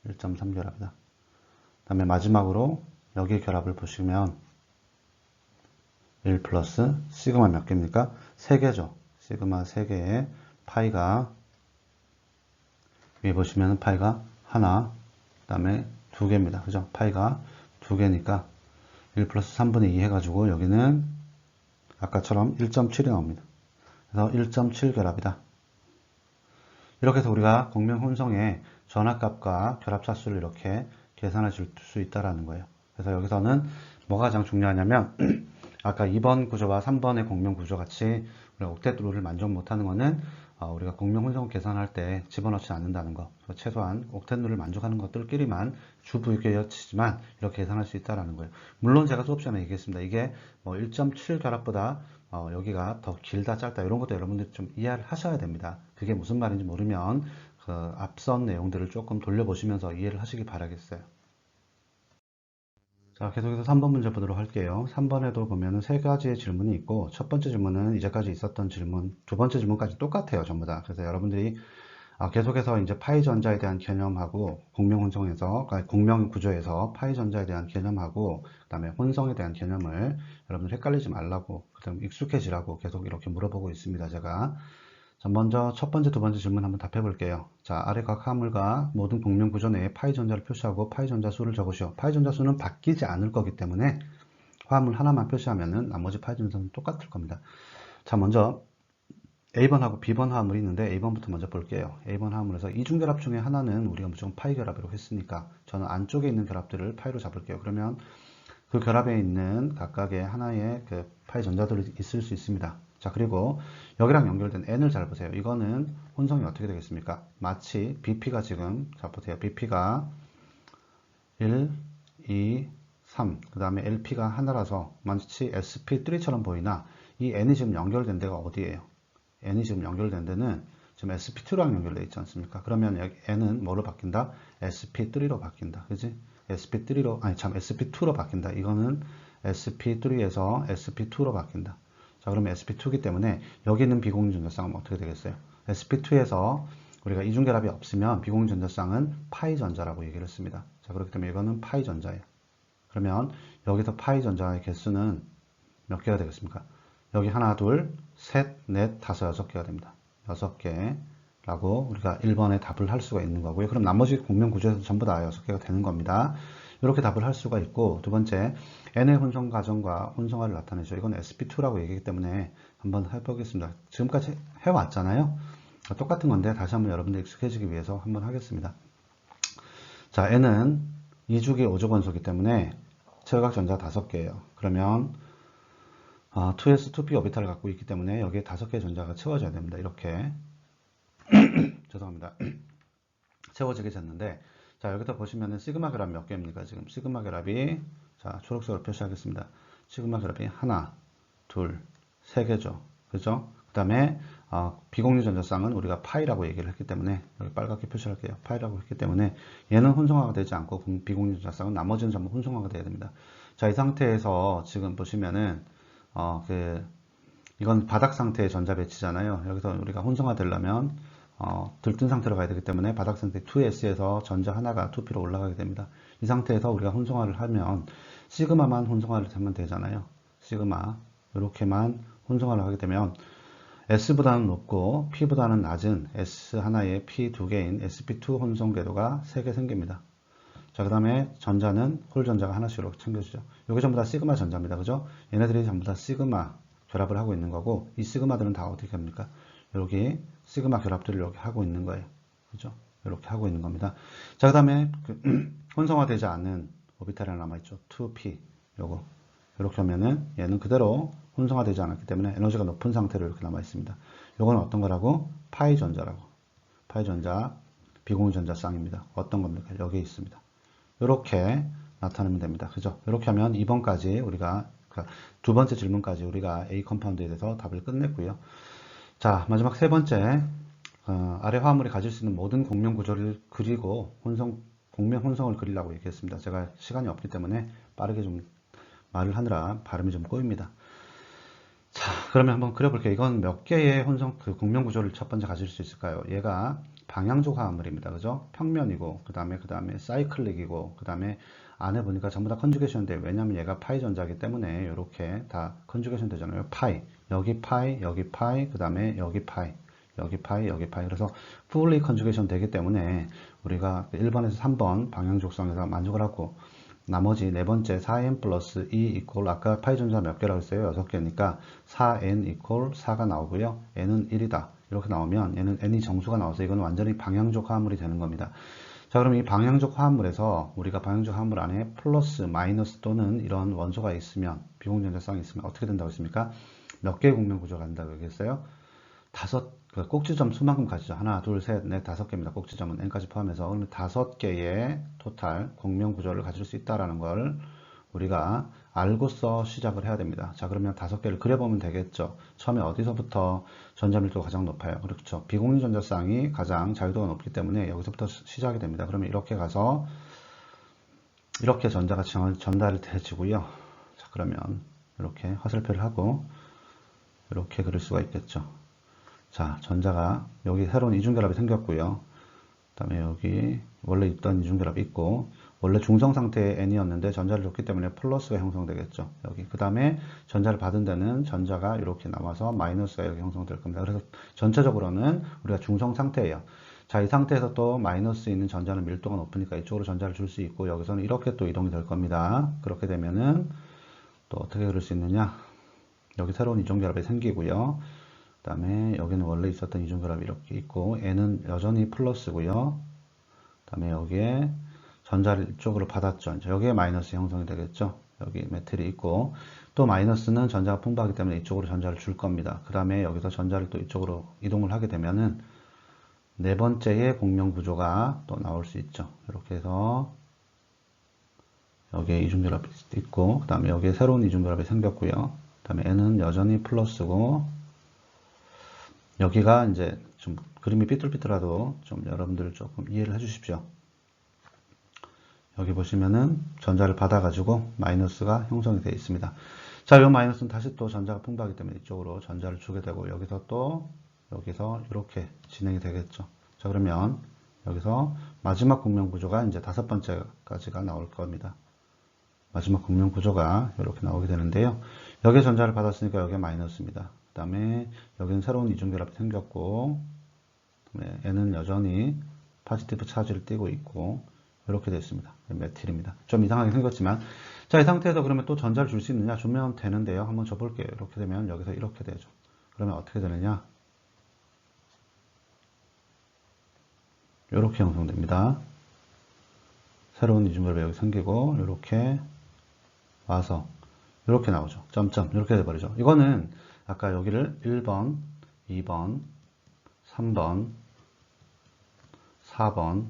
1.3 결합이다. 그 다음에 마지막으로 여기 결합을 보시면 1 플러스 시그마 몇 개입니까? 3개죠. 시그마 3개에 파이가 위에 보시면 파이가 하나, 그 다음에 2개입니다. 그죠? 파이가 2개니까 1 플러스 3분의 2 해가지고 여기는 아까처럼 1.7이 나옵니다. 그래서 1.7 결합이다. 이렇게 해서 우리가 공명 혼성의 전압값과 결합차수를 이렇게 계산해 줄 수 있다는 거예요. 그래서 여기서는 뭐가 가장 중요하냐면 아까 2번 구조와 3번의 공명 구조 같이 우리가 옥텟 룰을 만족 못하는 거는 우리가 공명 혼성 계산할 때 집어넣지 않는다는 거. 최소한 옥텟 룰을 만족하는 것들끼리만 주부교여치지만 이렇게 계산할 수 있다는 거예요. 물론 제가 수업 시간에 얘기했습니다. 이게 뭐 1.7 결합보다 여기가 더 길다 짧다 이런 것도 여러분들이 좀 이해를 하셔야 됩니다. 그게 무슨 말인지 모르면 그 앞선 내용들을 조금 돌려보시면서 이해를 하시기 바라겠어요. 자, 계속해서 3번 문제 보도록 할게요. 3번에도 보면은 세 가지의 질문이 있고, 첫 번째 질문은 이제까지 있었던 질문, 두 번째 질문까지 똑같아요, 전부 다. 그래서 여러분들이 계속해서 이제 파이 전자에 대한 개념하고, 공명 혼성에서, 공명 구조에서 파이 전자에 대한 개념하고, 그 다음에 혼성에 대한 개념을 여러분들 헷갈리지 말라고, 그 다음에 익숙해지라고 계속 이렇게 물어보고 있습니다, 제가. 자, 먼저 첫 번째, 두 번째 질문 한번 답해 볼게요. 자, 아래 각 화물과 모든 공명 구조 내에 파이 전자를 표시하고 파이 전자 수를 적으시오. 파이 전자 수는 바뀌지 않을 거기 때문에 화물 하나만 표시하면은 나머지 파이 전자는 똑같을 겁니다. 자, 먼저 A번하고 B번 화물이 있는데 A번부터 먼저 볼게요. A번 화물에서 이중 결합 중에 하나는 우리가 무조건 파이 결합이라고 했으니까 저는 안쪽에 있는 결합들을 파이로 잡을게요. 그러면 그 결합에 있는 각각의 하나의 그 파이 전자들이 있을 수 있습니다. 자, 그리고 여기랑 연결된 N을 잘 보세요. 이거는 혼성이 어떻게 되겠습니까? 마치 BP가 지금, 자, 보세요. BP가 1, 2, 3, 그 다음에 LP가 하나라서 마치 sp3처럼 보이나 이 N이 지금 연결된 데가 어디예요? N이 지금 연결된 데는 지금 sp2랑 연결되어 있지 않습니까? 그러면 여기 N은 뭐로 바뀐다? sp3로 바뀐다. 그지? sp3로, 아니 참 sp2로 바뀐다. 이거는 sp3에서 sp2로 바뀐다. 자, 그러면 sp2이기 때문에 여기 있는 비공유 전자쌍은 어떻게 되겠어요? sp2에서 우리가 이중결합이 없으면 비공유 전자쌍은 파이 전자라고 얘기를 했습니다. 자, 그렇기 때문에 이거는 파이 전자예요. 그러면 여기서 파이 전자의 개수는 몇 개가 되겠습니까? 여기 하나, 둘, 셋, 넷, 다섯, 여섯 개가 됩니다. 6개라고 우리가 1번에 답을 할 수가 있는 거고요. 그럼 나머지 공명 구조에서 전부 다 6개가 되는 겁니다. 이렇게 답을 할 수가 있고, 두 번째, N의 혼성 과정과 혼성화를 나타내죠. 이건 sp2라고 얘기하기 때문에 한번 해보겠습니다. 지금까지 해왔잖아요. 똑같은 건데 다시 한번 여러분들 익숙해지기 위해서 한번 하겠습니다. 자, N은 2주기 5조 원소이기 때문에 최외각 전자 5개예요. 그러면 2s, 2p 오비탈을 갖고 있기 때문에 여기에 5개의 전자가 채워져야 됩니다. 이렇게 죄송합니다. 채워지게 됐는데, 자, 여기서 보시면은 시그마 결합 몇 개입니까? 지금 시그마 결합이, 자, 초록색으로 표시하겠습니다. 시그마 결합이 하나, 둘, 세 개죠. 그죠? 그 다음에 비공유 전자쌍은 우리가 파이라고 얘기를 했기 때문에 여기 빨갛게 표시할게요. 파이라고 했기 때문에 얘는 혼성화가 되지 않고 비공유 전자쌍은 나머지는 전부 혼성화가 돼야 됩니다. 자, 이 상태에서 지금 보시면은 이건 바닥 상태의 전자 배치잖아요. 여기서 우리가 혼성화 되려면 들뜬 상태로 가야 되기 때문에 바닥 상태 2s에서 전자 하나가 2p로 올라가게 됩니다. 이 상태에서 우리가 혼성화를 하면 시그마만 혼성화를 하면 되잖아요. 시그마 이렇게만 혼성화를 하게 되면 S보다는 높고 P보다는 낮은 S 하나에 P 두 개인 sp2 혼성 궤도가 3개 생깁니다. 자, 그 다음에 전자는 홀 전자가 하나씩 이렇게 챙겨주죠. 이게 전부 다 시그마 전자입니다. 그죠? 얘네들이 전부 다 시그마 결합을 하고 있는 거고, 이 시그마들은 다 어떻게 합니까? 여기 시그마 결합들을 이렇게 하고 있는 거예요. 그죠? 이렇게 하고 있는 겁니다. 자, 그 다음에 혼성화되지 않은 오비탈이 하나 남아있죠. 2p. 요거. 이렇게 하면은 얘는 그대로 혼성화되지 않았기 때문에 에너지가 높은 상태로 이렇게 남아있습니다. 요건 어떤 거라고? 파이 전자라고. 파이 전자, 비공유 전자 쌍입니다. 어떤 겁니까? 여기 있습니다. 이렇게 나타내면 됩니다. 그죠? 이렇게 하면 2번까지 우리가 두 번째 질문까지 우리가 A 컴파운드에 대해서 답을 끝냈고요. 자, 마지막 세 번째, 아래 화합물이 가질 수 있는 모든 공명 구조를 그리고 공명 혼성을 그리려고 얘기했습니다. 제가 시간이 없기 때문에 빠르게 좀 말을 하느라 발음이 좀 꼬입니다. 자, 그러면 한번 그려볼게요. 이건 몇 개의 공명 구조를 첫 번째 가질 수 있을까요? 얘가 방향족 화합물입니다. 그죠? 평면이고, 그 다음에 사이클릭이고, 그 다음에 안에 보니까 전부 다 컨주게이션인데, 왜냐면 얘가 파이 전자이기 때문에 이렇게 다 컨주게이션 되잖아요. 파이. 여기 파이, 여기 파이, 그 다음에 여기 파이. 여기 파이, 여기 파이. 그래서 fully 컨주게이션 되기 때문에 우리가 1번에서 3번 방향족성에서 만족을 하고, 나머지 네 번째 4n 플러스 2 이퀄 아까 파이 전자 몇 개라고 했어요? 6개니까 4n 이퀄 4가 나오고요. n은 1이다. 이렇게 나오면 얘는 n이 정수가 나와서 이건 완전히 방향족 화합물이 되는 겁니다. 자, 그럼 이 방향족 화합물에서 우리가 방향족 화합물 안에 플러스, 마이너스 또는 이런 원소가 있으면 비공전자성이 있으면 어떻게 된다고 했습니까? 몇 개의 공명 구조가 된다고 얘기했어요? 꼭지점 수만큼 가지죠. 하나, 둘, 셋, 넷, 5개입니다. 꼭지점은 n까지 포함해서 오늘 5개의 토탈 공명 구조를 가질 수 있다는 걸 우리가 알고서 시작을 해야 됩니다. 자, 그러면 5개를 그려보면 되겠죠. 처음에 어디서부터 전자밀도가 가장 높아요? 그렇죠. 비공유 전자쌍이 가장 자유도가 높기 때문에 여기서부터 시작이 됩니다. 그러면 이렇게 가서 이렇게 전자가 전달이 되지고요. 자, 그러면 이렇게 화살표를 하고 이렇게 그릴 수가 있겠죠. 자, 전자가 여기 새로운 이중결합이 생겼고요. 그 다음에 여기 원래 있던 이중결합이 있고, 원래 중성 상태의 n이었는데 전자를 줬기 때문에 플러스가 형성되겠죠. 여기. 그 다음에 전자를 받은 데는 전자가 이렇게 남아서 마이너스가 이렇게 형성될 겁니다. 그래서 전체적으로는 우리가 중성 상태예요. 자, 이 상태에서 또 마이너스 있는 전자는 밀도가 높으니까 이쪽으로 전자를 줄 수 있고, 여기서는 이렇게 또 이동이 될 겁니다. 그렇게 되면은 또 어떻게 그릴 수 있느냐? 여기 새로운 이중결합이 생기고요. 그 다음에 여기는 원래 있었던 이중결합이 이렇게 있고, n은 여전히 플러스고요. 그 다음에 여기에 전자를 이쪽으로 받았죠. 여기에 마이너스 형성이 되겠죠. 여기 메탈이 있고, 또 마이너스는 전자가 풍부하기 때문에 이쪽으로 전자를 줄 겁니다. 그 다음에 여기서 전자를 또 이쪽으로 이동을 하게 되면은 네 번째의 공명 구조가 또 나올 수 있죠. 이렇게 해서 여기에 이중결합이 있고, 그 다음에 여기에 새로운 이중결합이 생겼고요. 그 다음에 n은 여전히 플러스고, 여기가 이제 좀 그림이 삐뚤삐뚤하도 좀 여러분들 조금 이해를 해 주십시오. 여기 보시면은 전자를 받아가지고 마이너스가 형성이 되어 있습니다. 자, 이 마이너스는 다시 또 전자가 풍부하기 때문에 이쪽으로 전자를 주게 되고, 여기서 또 여기서 이렇게 진행이 되겠죠. 자, 그러면 여기서 마지막 공명 구조가 이제 5번째까지가 나올 겁니다. 마지막 공명 구조가 이렇게 나오게 되는데요. 여기에 전자를 받았으니까 여기에 마이너스입니다. 그 다음에 여기는 새로운 이중결합이 생겼고, n은 여전히 포지티브 차지를 띠고 있고, 이렇게 되어 있습니다. 메틸입니다. 좀 이상하게 생겼지만, 자, 이 상태에서 그러면 또 전자를 줄 수 있느냐? 주면 되는데요. 한번 줘볼게요. 이렇게 되면 여기서 이렇게 되죠. 그러면 어떻게 되느냐? 이렇게 형성됩니다. 새로운 이중결합이 여기 생기고, 이렇게 와서 이렇게 나오죠. 점점 이렇게 돼버리죠. 이거는 아까 여기를 1번, 2번, 3번, 4번,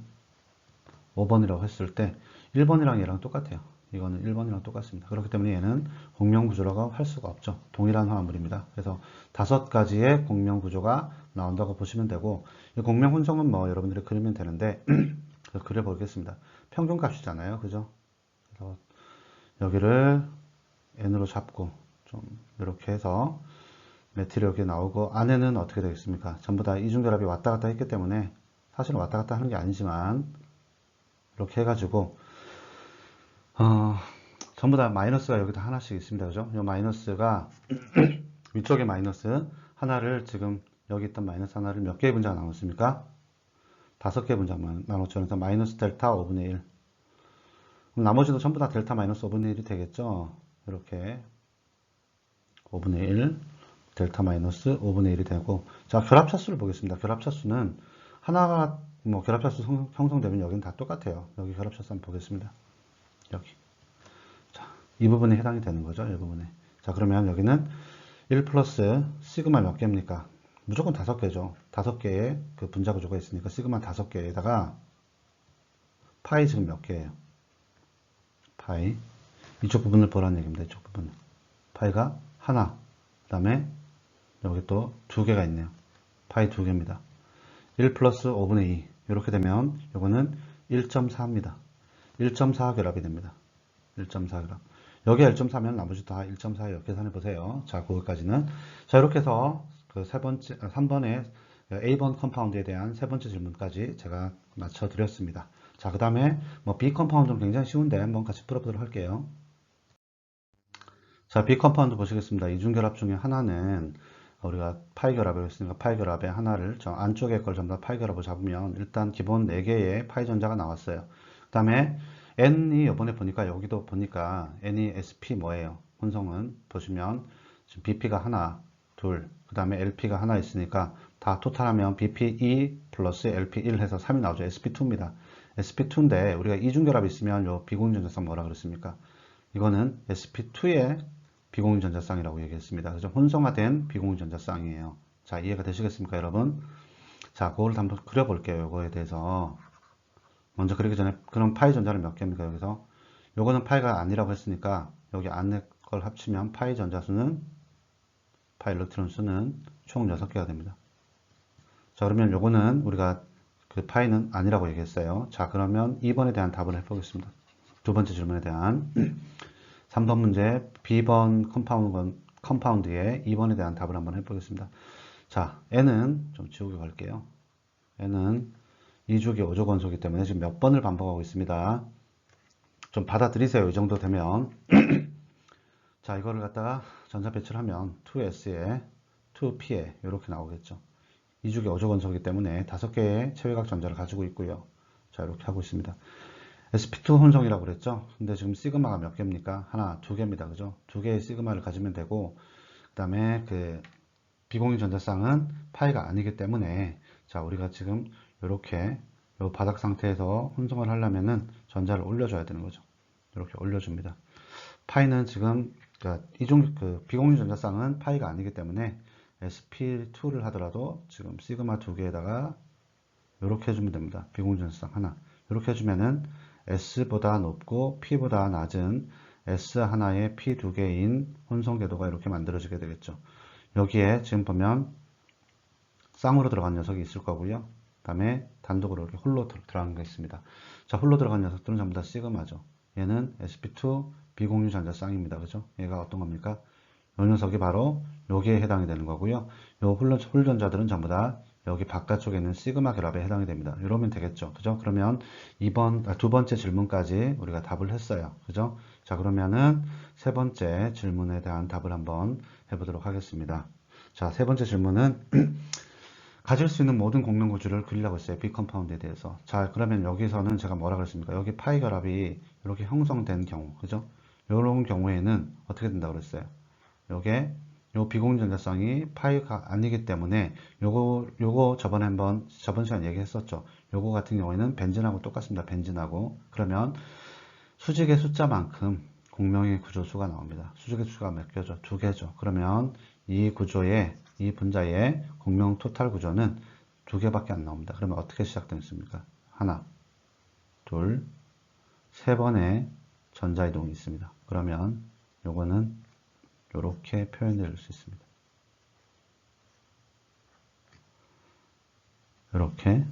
5번이라고 했을 때 1번이랑 얘랑 똑같아요. 이거는 1번이랑 똑같습니다. 그렇기 때문에 얘는 공명 구조라고 할 수가 없죠. 동일한 화합물입니다. 그래서 5가지의 공명 구조가 나온다고 보시면 되고, 이 공명 혼성은 뭐 여러분들이 그리면 되는데 그려보겠습니다. 평균값이잖아요. 그죠? 그래서 여기를 n으로 잡고 좀 이렇게 해서 메틸이 여기 나오고 안에는 어떻게 되겠습니까? 전부 다 이중결합이 왔다 갔다 했기 때문에 사실은 왔다 갔다 하는 게 아니지만 이렇게 해가지고 전부 다 마이너스가 여기다 하나씩 있습니다. 그죠? 이 마이너스가 위쪽에 마이너스 하나를 지금 여기 있던 마이너스 하나를 몇 개의 분자가 나눴습니까? 5개의 분자만 나눴죠. 그래서 마이너스 델타 5분의 1. 그럼 나머지도 전부 다 델타 마이너스 5분의 1이 되겠죠? 이렇게 5분의 1 델타 마이너스 5분의 1이 되고, 자, 결합차수를 보겠습니다. 결합차수는 하나가 결합차수 형성되면 여기는 다 똑같아요. 여기 결합차수 한번 보겠습니다. 여기. 자, 이 부분에 해당이 되는 거죠. 이 부분에. 자, 그러면 여기는 1 플러스 시그마 몇 개입니까? 무조건 5개죠. 5개의 그 분자 구조가 있으니까 시그마 5개에다가 파이 지금 몇 개예요? 파이. 이쪽 부분을 보라는 얘기입니다. 이쪽 부분은. 파이가 하나. 그 다음에 여기 또 2개가 있네요. 파이 2개입니다. 1 플러스 5분의 2. 이렇게 되면 이거는 1.4입니다. 1.4 결합이 됩니다. 1.4 결합. 여기가 1.4면 나머지 다 1.4 이렇게 계산해 보세요. 자, 거기까지는. 자, 이렇게 해서 그 3번의 A번 컴파운드에 대한 3번째 질문까지 제가 맞춰 드렸습니다. 자, 그 다음에 B 컴파운드는 굉장히 쉬운데 한번 같이 풀어보도록 할게요. 자, B 컴파운드 보시겠습니다. 이중결합 중에 하나는 우리가 파이 결합을 했으니까 파이 결합의 하나를 저 안쪽에 걸 전부 다 파이 결합을 잡으면 일단 기본 4개의 파이 전자가 나왔어요. 그 다음에 N이 이번에 보니까 여기도 보니까 N이 SP 뭐예요? 혼성은 보시면 지금 BP가 하나, 둘, 그 다음에 LP가 하나 있으니까 다 토탈하면 BP2 플러스 LP1 해서 3이 나오죠. SP2입니다. SP2인데 우리가 이중결합이 있으면 요 비공유전자쌍 뭐라 그랬습니까? 이거는 SP2의 비공유전자쌍이라고 얘기했습니다. 그래서 혼성화된 비공유전자쌍이에요. 자, 이해가 되시겠습니까, 여러분? 자, 그걸 한번 그려볼게요. 이거에 대해서. 먼저 그리기 전에, 그럼 파이 전자는 몇 개입니까, 여기서? 요거는 파이가 아니라고 했으니까, 여기 안에 걸 합치면 파이 전자 수는, 파이 일렉트론 수는 총 6개가 됩니다. 자, 그러면 요거는 우리가 그 파이는 아니라고 얘기했어요. 자, 그러면 2번에 대한 답을 해보겠습니다. 두 번째 질문에 대한. 3번 문제 B번 컴파운드의 2번에 대한 답을 한번 해보겠습니다. 자, N은 좀 지우개 갈게요. N은 2주기 5조 건소이기 때문에 지금 몇 번을 반복하고 있습니다. 좀 받아들이세요. 이 정도 되면. 자, 이거를 갖다가 전자 배치를 하면 2S에 2P에 이렇게 나오겠죠. 2주기 5조 건소이기 때문에 5개의 체외각 전자를 가지고 있고요. 자, 이렇게 하고 있습니다. sp2 혼성이라고 그랬죠. 근데 지금 시그마가 몇 개입니까? 하나, 2개입니다. 그죠? 2개의 시그마를 가지면 되고, 그 다음에 그 비공유 전자쌍은 파이가 아니기 때문에, 자, 우리가 지금 이렇게 요 바닥 상태에서 혼성을 하려면은 전자를 올려줘야 되는 거죠. 이렇게 올려줍니다. 파이는 지금, 비공유 전자쌍은 파이가 아니기 때문에 sp2를 하더라도 지금 시그마 2개에다가 이렇게 해주면 됩니다. 비공유 전자쌍 하나. 이렇게 해주면은 S보다 높고 P보다 낮은 S 하나에 P 2개인 혼성 궤도가 이렇게 만들어지게 되겠죠. 여기에 지금 보면 쌍으로 들어간 녀석이 있을 거고요. 그 다음에 단독으로 이렇게 홀로 들어간 게 있습니다. 자, 홀로 들어간 녀석들은 전부 다 시그마죠. 얘는 sp2 비공유 전자 쌍입니다. 그죠? 얘가 어떤 겁니까? 이 녀석이 바로 여기에 해당이 되는 거고요. 요 홀전자들은 전부 다 여기 바깥쪽에 있는 시그마 결합에 해당이 됩니다. 이러면 되겠죠. 그죠? 그러면 두 번째 질문까지 우리가 답을 했어요. 그죠? 자, 그러면은 세 번째 질문에 대한 답을 한번 해보도록 하겠습니다. 자, 세 번째 질문은 가질 수 있는 모든 공명 구조를 그리려고 했어요. B 컴파운드에 대해서. 자, 그러면 여기서는 제가 뭐라 그랬습니까? 여기 파이 결합이 이렇게 형성된 경우, 그죠? 이런 경우에는 어떻게 된다고 그랬어요? 요게 요 비공유전자쌍이 파이가 아니기 때문에 요거 저번 시간 얘기했었죠. 요거 같은 경우에는 벤진하고 똑같습니다. 벤진하고. 그러면 수직의 숫자만큼 공명의 구조수가 나옵니다. 수직의 수가 몇 개죠? 2개죠. 그러면 이 분자의 공명 토탈 구조는 2개밖에 안 나옵니다. 그러면 어떻게 시작되겠습니까? 하나, 둘, 세 번의 전자이동이 있습니다. 그러면 요거는 이렇게 표현될 수 있습니다. 이렇게,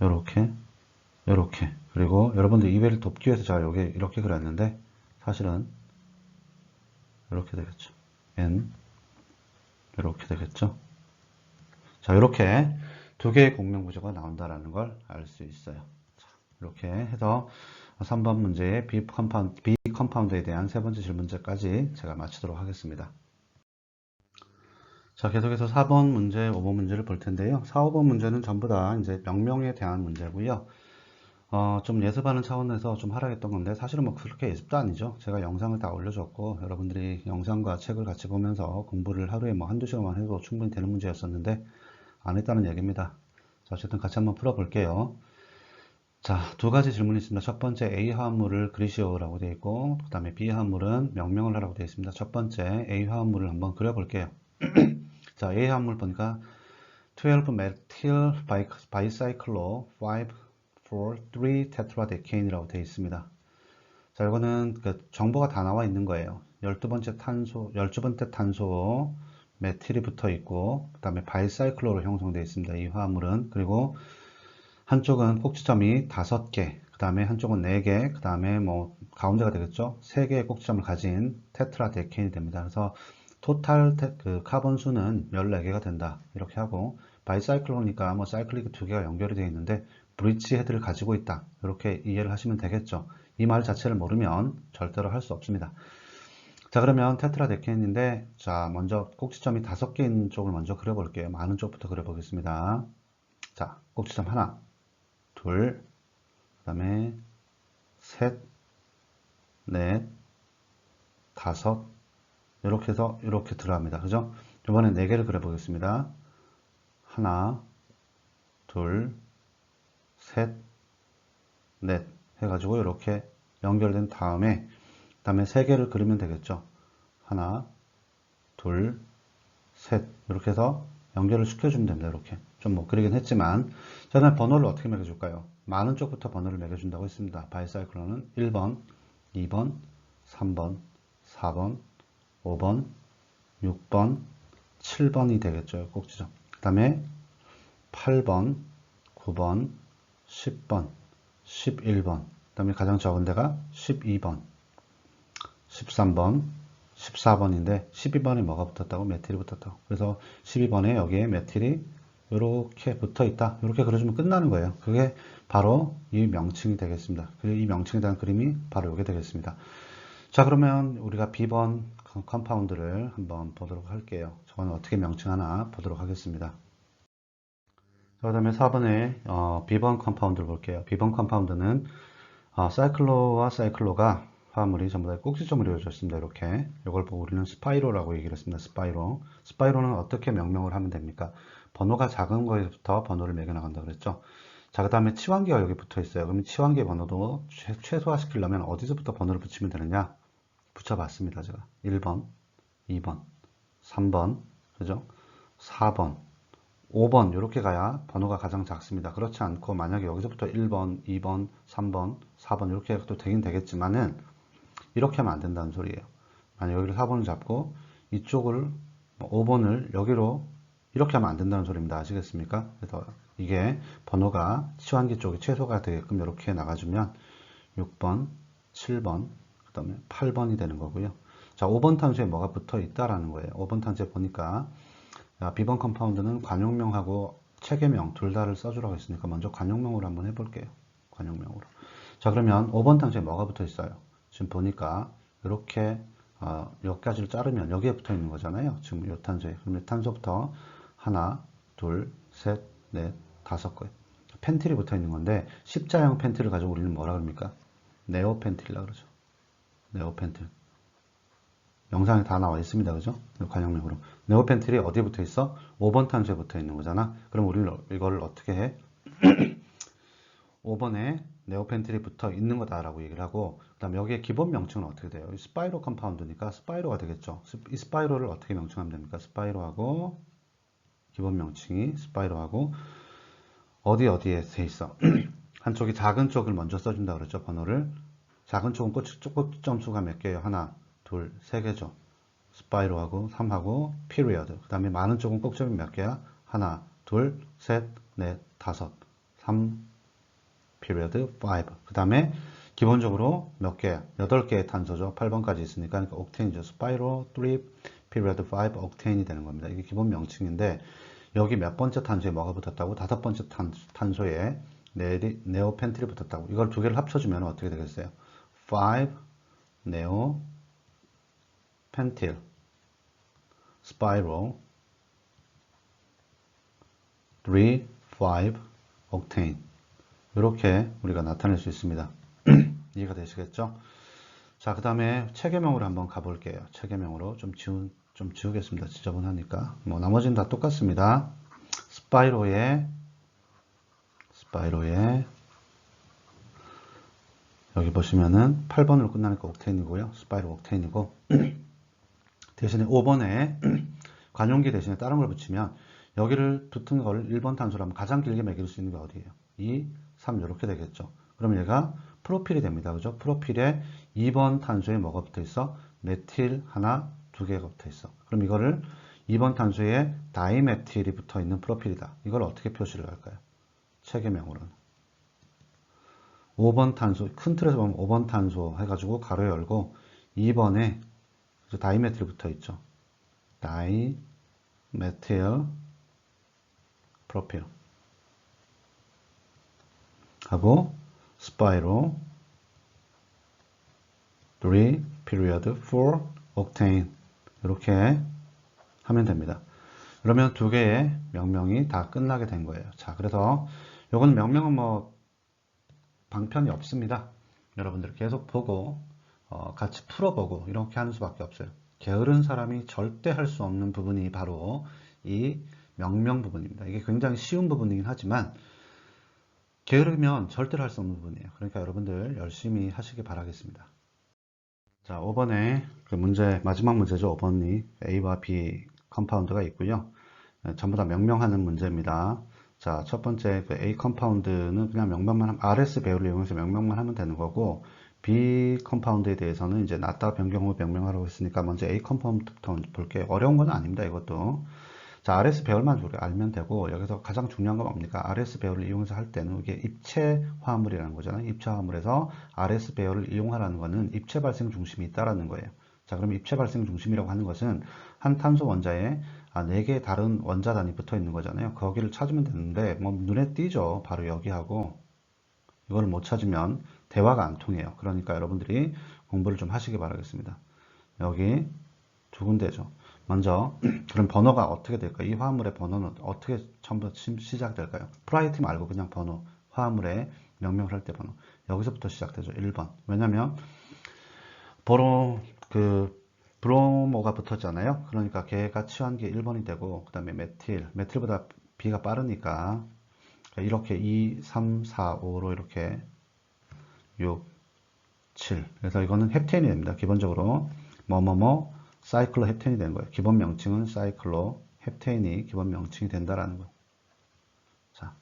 이렇게, 이렇게. 그리고 여러분들 이해를 돕기 위해서 제가 여기 이렇게 그렸는데 사실은 이렇게 되겠죠. N 이렇게 되겠죠. 자, 이렇게 두 개의 공명 구조가 나온다라는 걸 알 수 있어요. 자, 이렇게 해서 3번 문제의 B 컴파운드에 대한 세 번째 질문제까지 제가 마치도록 하겠습니다. 자, 계속해서 4번 문제, 5번 문제를 볼 텐데요. 4, 5번 문제는 전부 다 이제 명명에 대한 문제고요. 좀 예습하는 차원에서 좀 하라 했던 건데, 사실은 뭐 그렇게 예습도 아니죠. 제가 영상을 다 올려줬고, 여러분들이 영상과 책을 같이 보면서 공부를 하루에 뭐 한두 시간만 해도 충분히 되는 문제였었는데, 안 했다는 얘기입니다. 자, 어쨌든 같이 한번 풀어볼게요. 자, 두 가지 질문이 있습니다. 첫 번째, A 화합물을 그리시오라고 되어 있고, 그 다음에 B 화합물은 명명을 하라고 되어 있습니다. 첫 번째, A 화합물을 한번 그려볼게요. 자, A 화합물 보니까 12 methyl bicyclo 5 4 3 tetradecane이라고 되어 있습니다. 자, 이거는 그 정보가 다 나와 있는 거예요. 12번째 탄소 메틸이 붙어 있고, 그 다음에 바이사이클로로 형성되어 있습니다. 이 화합물은. 그리고 한쪽은 꼭지점이 5개, 그 다음에 한쪽은 4개, 그 다음에 뭐 가운데가 되겠죠. 3개의 꼭지점을 가진 테트라데케인이 됩니다. 그래서 토탈 그 카본 수는 14개가 된다. 이렇게 하고, 바이사이클로니까 뭐 사이클릭 2개가 연결이 되어 있는데 브릿지 헤드를 가지고 있다. 이렇게 이해를 하시면 되겠죠. 이 말 자체를 모르면 절대로 할 수 없습니다. 자, 그러면 테트라데케인인데, 자, 먼저 꼭지점이 5개 있는 쪽을 먼저 그려볼게요. 많은 쪽부터 그려보겠습니다. 자, 꼭지점 하나, 둘, 그 다음에 셋, 넷, 다섯, 이렇게 해서 이렇게 들어갑니다. 그죠? 이번엔 4개를 그려보겠습니다. 하나, 둘, 셋, 넷 해가지고 이렇게 연결된 다음에 그 다음에 3개를 그리면 되겠죠. 하나, 둘, 셋 이렇게 해서 연결을 시켜주면 됩니다. 이렇게 좀 뭐 그리긴 했지만, 저는 번호를 어떻게 매겨줄까요? 많은 쪽부터 번호를 매겨준다고 했습니다. 바이사이클론은 1번, 2번, 3번, 4번, 5번, 6번, 7번이 되겠죠. 꼭지점. 그 다음에 8번, 9번, 10번, 11번, 그 다음에 가장 적은 데가 12번, 13번, 14번인데 12번에 뭐가 붙었다고? 메틸이 붙었다고. 그래서 12번에 여기에 메틸이 이렇게 붙어 있다. 이렇게 그려주면 끝나는 거예요. 그게 바로 이 명칭이 되겠습니다. 그리고 이 명칭에 대한 그림이 바로 이게 되겠습니다. 자, 그러면 우리가 B번 컴파운드를 한번 보도록 할게요. 저는 어떻게 명칭하나 보도록 하겠습니다. 그 다음에 4번에 B번 컴파운드를 볼게요. B번 컴파운드는 사이클로와 사이클로가 화합물이 전부 다 꼭지점으로 이루어져 있습니다. 이렇게 이걸 보고 우리는 스파이로라고 얘기를 했습니다. 스파이로. 스파이로는 어떻게 명명을 하면 됩니까? 번호가 작은 거에부터 번호를 매겨나간다 그랬죠. 자, 그 다음에 치환기가 여기 붙어 있어요. 그러면 치환기 번호도 최소화시키려면 어디서부터 번호를 붙이면 되느냐? 붙여봤습니다. 제가 1번, 2번, 3번, 그죠? 4번, 5번 이렇게 가야 번호가 가장 작습니다. 그렇지 않고 만약에 여기서부터 1번, 2번, 3번, 4번 이렇게 해도 되긴 되겠지만은 이렇게 하면 안 된다는 소리예요. 만약 여기를 4번을 잡고 이쪽을 5번을 여기로 이렇게 하면 안 된다는 소리입니다. 아시겠습니까? 그래서 이게 번호가 치환기 쪽이 최소가 되게끔 이렇게 나가주면 6번, 7번, 그 다음에 8번이 되는 거고요. 자, 5번 탄소에 뭐가 붙어 있다라는 거예요. 5번 탄소에 보니까 B번 컴파운드는 관용명하고 체계명 둘 다를 써주라고 했으니까 먼저 관용명으로 한번 해볼게요. 관용명으로. 자, 그러면 5번 탄소에 뭐가 붙어 있어요? 지금 보니까 이렇게 여기까지를 자르면 여기에 붙어 있는 거잖아요. 지금 이 탄소에. 그러면 탄소부터 하나, 둘, 셋, 넷, 5개. 펜틸이 붙어 있는 건데 십자형 펜틸을 가지고 우리는 뭐라 그럽니까? 네오펜틸이라고 그러죠. 네오펜틸. 영상에 다 나와 있습니다. 그죠? 관용명으로. 네오펜틸이 어디에 붙어 있어? 5번 탄소에 붙어 있는 거잖아. 그럼 우리는 이걸 어떻게 해? 5번에 네오펜틸이 붙어 있는 거다라고 얘기를 하고, 그 다음에 여기에 기본 명칭은 어떻게 돼요? 스파이로 컴파운드니까 스파이로가 되겠죠. 이 스파이로를 어떻게 명칭하면 됩니까? 스파이로하고 기본 명칭이 스파이로하고 어디에 돼 있어? 한쪽이 작은 쪽을 먼저 써준다 그랬죠. 번호를. 작은 쪽은 꼭지점 수가 몇 개예요? 하나, 둘, 3개죠. 스파이로하고 3하고 period. 그 다음에 많은 쪽은 꼭지점이 몇 개야? 하나, 둘, 셋, 넷, 5. 3 period 5. 그 다음에 기본적으로 몇 개? 8개의 탄소죠. 8번까지 있으니까 그러니까 옥테인이죠. 스파이로 3 period 5 octane이 되는 겁니다. 이게 기본 명칭인데 여기 몇 번째 탄소에 뭐가 붙었다고? 5번째 탄소에 네오펜틸이 붙었다고. 이걸 두 개를 합쳐주면 어떻게 되겠어요? 5 네오펜틸 spiral 3 5 octane 이렇게 우리가 나타낼 수 있습니다. 이해가 되시겠죠? 자, 그 다음에 체계명으로 한번 가볼게요. 체계명으로 좀 지우겠습니다. 지저분하니까. 뭐 나머지는 다 똑같습니다. 스파이로에 여기 보시면은 8번으로 끝나니까 옥테인이고요. 스파이로 옥테인이고 대신에 5번에 관용기 대신에 다른 걸 붙이면 여기를 붙은 걸 1번 탄소라면 가장 길게 매길 수 있는 게 어디예요? 2, 3 이렇게 되겠죠. 그럼 얘가 프로필이 됩니다. 그죠? 프로필에 2번 탄소에 뭐가 붙어 있어? 메틸 하나, 두 개가 붙어 있어. 그럼 이거를 2번 탄소에 다이메틸이 붙어 있는 프로필이다. 이걸 어떻게 표시를 할까요? 체계명으로는. 5번 탄소, 큰 틀에서 보면 5번 탄소 해가지고 가로 열고 2번에 다이메틸이 붙어 있죠. 다이메틸 프로필 하고 스파이로 3 period 4 octane 이렇게 하면 됩니다. 그러면 두 개의 명명이 다 끝나게 된 거예요. 자, 그래서 요건 명명은 뭐 방편이 없습니다. 여러분들 계속 보고 같이 풀어보고 이렇게 하는 수밖에 없어요. 게으른 사람이 절대 할 수 없는 부분이 바로 이 명명 부분입니다. 이게 굉장히 쉬운 부분이긴 하지만 게으르면 절대로 할 수 없는 부분이에요. 그러니까 여러분들 열심히 하시기 바라겠습니다. 자, 5번에 그 문제, 마지막 문제죠. 5번이 A와 B 컴파운드가 있고요. 전부 다 명명하는 문제입니다. 자, 첫 번째 그 A 컴파운드는 그냥 명명만 하면 RS 배열을 이용해서 명명만 하면 되는 거고 B 컴파운드에 대해서는 이제 낫다 변경 후 명명하라고 했으니까 먼저 A 컴파운드부터 볼게요. 어려운 건 아닙니다. 이것도. 자, RS 배열만 우리가 알면 되고 여기서 가장 중요한 건 뭡니까? RS 배열을 이용해서 할 때는 이게 입체 화합물이라는 거잖아요. 입체 화합물에서 RS 배열을 이용하라는 거는 입체 발생 중심이 있다라는 거예요. 자, 그럼 입체 발생 중심이라고 하는 것은 한 탄소 원자에 4개의 다른 원자 단이 붙어 있는 거잖아요. 거기를 찾으면 되는데 뭐 눈에 띄죠. 바로 여기하고 이걸 못 찾으면 대화가 안 통해요. 그러니까 여러분들이 공부를 좀 하시기 바라겠습니다. 여기 두 군데죠. 먼저 그럼 번호가 어떻게 될까요? 이 화합물의 번호는 어떻게 처음부터 시작될까요? 프라이티 말고 그냥 번호, 화합물의 명명을 할 때 번호. 여기서부터 시작되죠. 1번. 왜냐면 브로모가 붙었잖아요. 그러니까 걔가 취한 게 1번이 되고 그 다음에 메틸보다 B가 빠르니까 이렇게 2, 3, 4, 5로 이렇게 6, 7. 그래서 이거는 헵테인이 됩니다. 기본적으로 뭐뭐뭐 사이클로 헵테인이 되는 거예요. 기본 명칭은 사이클로 헵테인이 기본 명칭이 된다라는 거예요. 자,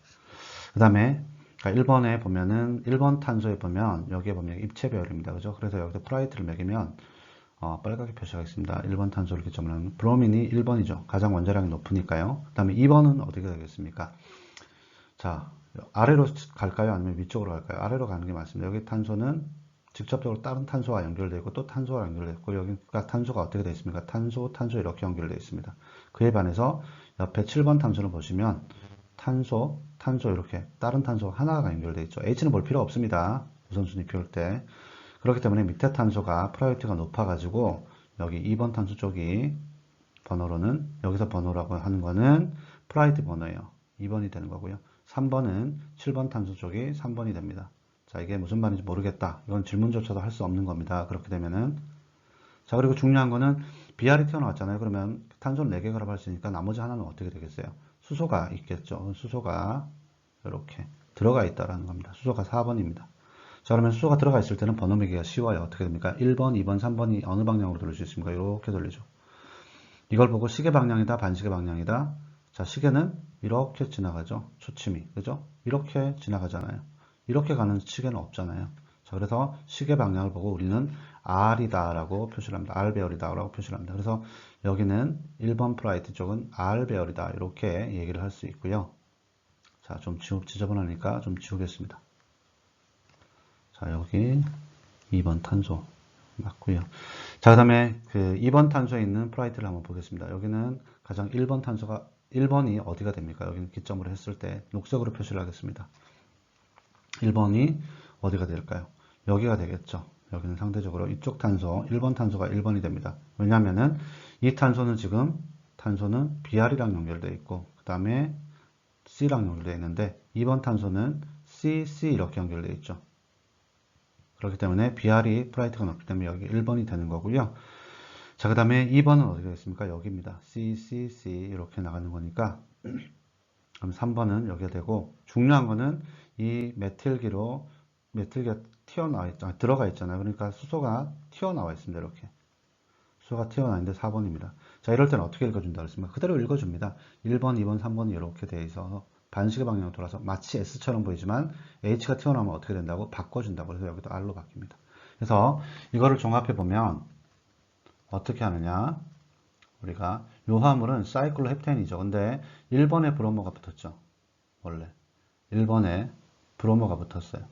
그 다음에 1번에 보면은 1번 탄소에 보면 여기에 보면 입체 배열입니다. 그죠? 그래서 여기서 프라이트를 매기면 빨갛게 표시하겠습니다. 1번 탄소를 기점으로 하면 브로민이 1번이죠. 가장 원자량이 높으니까요. 그 다음에 2번은 어떻게 되겠습니까? 자, 아래로 갈까요? 아니면 위쪽으로 갈까요? 아래로 가는 게 맞습니다. 여기 탄소는 직접적으로 다른 탄소와 연결되어 있고 또 탄소와 연결되어 있고 여기가 탄소가 어떻게 되어 있습니까? 탄소 이렇게 연결되어 있습니다. 그에 반해서 옆에 7번 탄소를 보시면 탄소 이렇게 다른 탄소 하나가 연결되어 있죠. H는 볼 필요 없습니다. 우선순위 피울 때. 그렇기 때문에 밑에 탄소가 프라이어티가 높아가지고 여기 2번 탄소 쪽이 번호로는 여기서 번호라고 하는 거는 프라이어티 번호예요. 2번이 되는 거고요. 3번은 7번 탄소 쪽이 3번이 됩니다. 자, 이게 무슨 말인지 모르겠다. 이건 질문조차도 할 수 없는 겁니다. 그렇게 되면은. 자, 그리고 중요한 거는 BR이 튀어나왔잖아요. 그러면 탄소를 4개가 합할 수 있으니까 나머지 하나는 어떻게 되겠어요? 수소가 있겠죠. 수소가 이렇게 들어가 있다라는 겁니다. 수소가 4번입니다. 자, 그러면 수소가 들어가 있을 때는 번호 매기가 쉬워요. 어떻게 됩니까? 1번, 2번, 3번이 어느 방향으로 돌릴 수 있습니까? 이렇게 돌리죠. 이걸 보고 시계 방향이다, 반시계 방향이다. 자, 시계는 이렇게 지나가죠. 초침이. 그죠? 이렇게 지나가잖아요. 이렇게 가는 시계는 없잖아요. 자, 그래서 시계 방향을 보고 우리는 R이다라고 표시를 합니다. R 배열이다라고 표시를 합니다. 그래서 여기는 1번 프라이트 쪽은 R 배열이다. 이렇게 얘기를 할 수 있고요. 자, 좀 지저분하니까 좀 지우겠습니다. 자, 여기 2번 탄소. 맞고요. 자, 그 다음에 그 2번 탄소에 있는 프라이트를 한번 보겠습니다. 여기는 가장 1번 탄소가 1번이 어디가 됩니까? 여기는 기점으로 했을 때 녹색으로 표시를 하겠습니다. 1번이 어디가 될까요? 여기가 되겠죠. 여기는 상대적으로 이쪽 탄소 1번 탄소가 1번이 됩니다. 왜냐하면은 이 탄소는 지금 탄소는 Br이랑 연결되어 있고 그 다음에 C랑 연결되어 있는데 2번 탄소는 C 이렇게 연결되어 있죠. 그렇기 때문에 Br이 프라이트가 높기 때문에 여기 1번이 되는 거고요. 자, 그 다음에 2번은 어디가 있습니까? 여기입니다. C 이렇게 나가는 거니까 그럼 3번은 여기가 되고 중요한 거는 이 메틸기가 들어가 있잖아요. 그러니까 수소가 튀어나와 있습니다. 이렇게. 수소가 튀어나와 있는데 4번입니다. 자, 이럴 때는 어떻게 읽어준다 그랬습니까? 그대로 읽어줍니다. 1번, 2번, 3번이 이렇게 돼 있어서 반시계 방향으로 돌아서 마치 S처럼 보이지만 H가 튀어나오면 어떻게 된다고? 바꿔준다고. 그래서 여기도 R로 바뀝니다. 그래서 이거를 종합해 보면 어떻게 하느냐? 우리가 요 화물은 사이클로 헵텐이죠. 근데 1번에 브로모가 붙었죠. 원래 1번에 브로모가 붙었어요.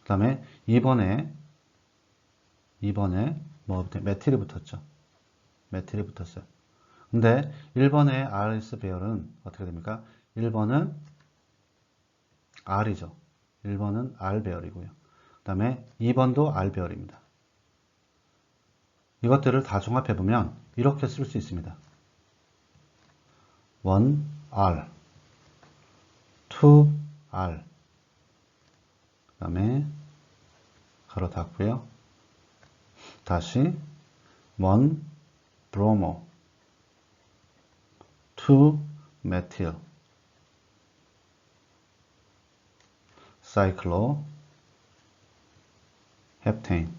그 다음에 2번에 메틸이 붙었죠. 메틸이 붙었어요. 근데 1번의 RS 배열은 어떻게 됩니까? 1번은 R이죠. 1번은 R 배열이고요. 그 다음에 2번도 R 배열입니다. 이것들을 다 종합해보면 이렇게 쓸 수 있습니다. 1R, 2R, 그 다음에 가로 닫고요. 다시 1 브로모, 2 메틸, 사이클로 헵테인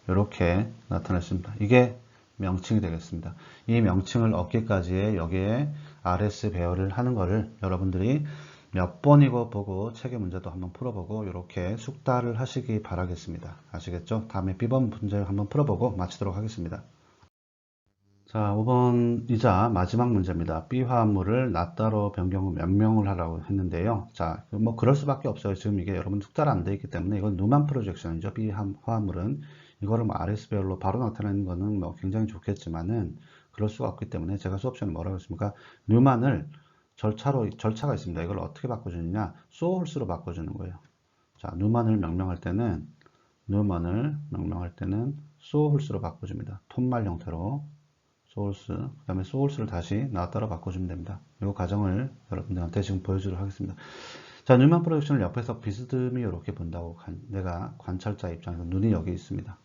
이렇게 나타냈습니다. 이게 명칭이 되겠습니다. 이 명칭을 얻기까지의 여기에 RS 배열을 하는 거를 여러분들이 몇 번이고 보고 책의 문제도 한번 풀어보고 이렇게 숙달을 하시기 바라겠습니다. 아시겠죠? 다음에 B번 문제 한번 풀어보고 마치도록 하겠습니다. 자, 5번이자 마지막 문제입니다. B 화합물을 낫다로 변경 명명을 하라고 했는데요. 자, 뭐 그럴 수밖에 없어요. 지금 이게 여러분 숙달 안 돼 있기 때문에 이건 누만 프로젝션이죠. B 화합물은 이거를 뭐 RS 배열로 바로 나타내는 거는 뭐 굉장히 좋겠지만은 그럴 수가 없기 때문에 제가 수업 시간에 뭐라고 했습니까? 뉴만을 절차가 있습니다. 이걸 어떻게 바꿔주느냐? 소홀스로 바꿔주는 거예요. 자, 뉴만을 명명할 때는 소홀스로 바꿔줍니다. 톤말 형태로. 소울스, 그 다음에 소울스를 다시 나왔다로 바꿔주면 됩니다. 이 과정을 여러분들한테 지금 보여주도록 하겠습니다. 자, 뉴만 프로젝션을 옆에서 비스듬히 이렇게 본다고 내가 관찰자 입장에서 눈이 여기 있습니다.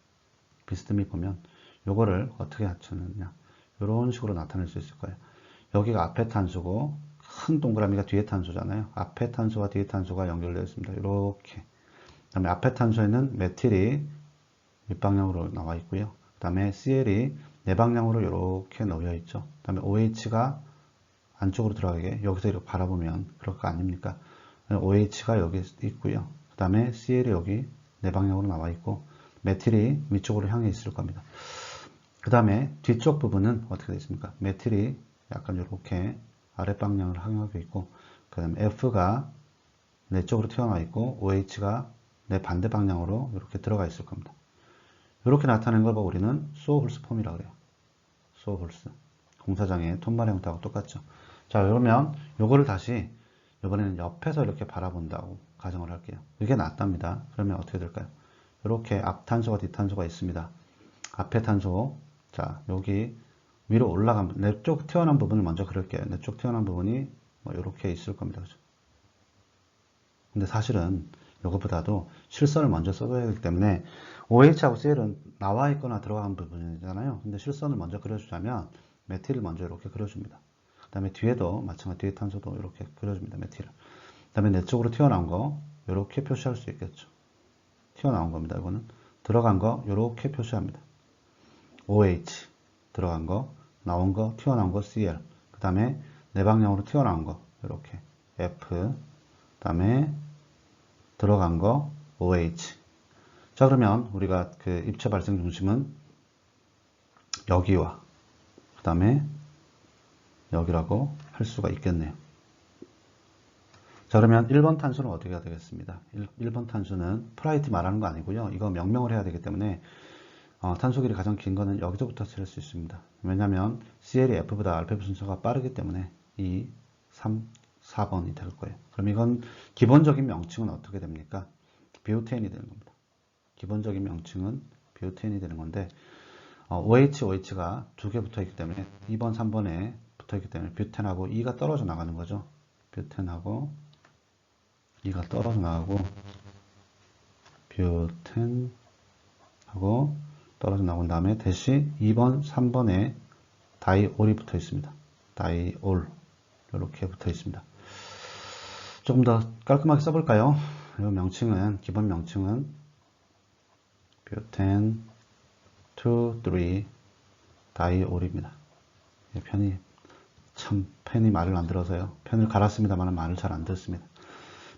비스듬히 보면 요거를 어떻게 합쳤느냐 이런 식으로 나타낼 수 있을 거예요. 여기가 앞에 탄소고 큰 동그라미가 뒤에 탄소잖아요. 앞에 탄소와 뒤에 탄소가 연결되어 있습니다. 이렇게. 그 다음에 앞에 탄소에는 메틸이 윗방향으로 나와 있고요. 그 다음에 CL이 내방향으로 이렇게 놓여 있죠. 그 다음에 OH가 안쪽으로 들어가게 여기서 이렇게 바라보면 그럴 거 아닙니까? OH가 여기 있고요. 그 다음에 CL이 여기 내방향으로 나와 있고 메틸이 위쪽으로 향해 있을 겁니다. 그 다음에 뒤쪽 부분은 어떻게 되어 있습니까? 메틸이 약간 이렇게 아랫방향을 향하고 있고 그 다음에 F가 내 쪽으로 튀어나와 있고 OH가 내 반대 방향으로 이렇게 들어가 있을 겁니다. 이렇게 나타낸 걸 보고 우리는 소홀스 폼이라고 그래요. 소홀스. 공사장의 톤말 형태하고 똑같죠. 자, 그러면 요거를 다시 이번에는 옆에서 이렇게 바라본다고 가정을 할게요. 이게 낫답니다. 그러면 어떻게 될까요? 이렇게 앞탄소가 뒷탄소가 있습니다. 앞에 탄소. 자, 여기 위로 올라가면 내 쪽 튀어나온 부분을 먼저 그릴게요. 내 쪽 튀어나온 부분이 뭐 이렇게 있을 겁니다. 그죠? 근데 사실은 이것보다도 실선을 먼저 써줘야 하기 때문에 OH하고 CL은 나와 있거나 들어간 부분이잖아요. 근데 실선을 먼저 그려주자면 메틸을 먼저 이렇게 그려줍니다. 그 다음에 뒤에도 마찬가지 뒤에 탄소도 이렇게 그려줍니다. 메틸을. 그 다음에 내 쪽으로 튀어나온 거 이렇게 표시할 수 있겠죠. 튀어나온 겁니다. 이거는 들어간 거 이렇게 표시합니다. OH 들어간 거, 나온 거, 튀어나온 거 CL. 그 다음에 내 방향으로 튀어나온 거 이렇게 F. 그 다음에 들어간 거 OH. 자, 그러면 우리가 그 입체 발생 중심은 여기와 그 다음에 여기라고 할 수가 있겠네요. 자, 그러면 1번 탄소는 어떻게 해야 되겠습니다. 1번 탄소는 프라이티 말하는 거 아니고요. 이거 명명을 해야 되기 때문에 탄소 길이 가장 긴 거는 여기서부터 쓸 수 있습니다. 왜냐하면 CL이 F보다 알파 순서가 빠르기 때문에 2, 3, 4번이 될 거예요. 그럼 이건 기본적인 명칭은 어떻게 됩니까? 뷰테인이 되는 겁니다. 기본적인 명칭은 뷰테인이 되는 건데 OH, OH가 두 개 붙어 있기 때문에 2번, 3번에 붙어 있기 때문에 뷰텐하고 2가 떨어져 나가는 거죠. 뷰텐하고 2가 떨어져 나가고 뷰텐하고 떨어져 나온 다음에 대시 2번, 3번에 다이올이 붙어 있습니다. 다이올 이렇게 붙어 있습니다. 조금 더 깔끔하게 써볼까요? 이 명칭은 기본 명칭은 뷰텐 2, 3 다이올입니다. 편이 참 펜이 말을 안 들어서요. 펜을 갈았습니다만 말을 잘 안 듣습니다.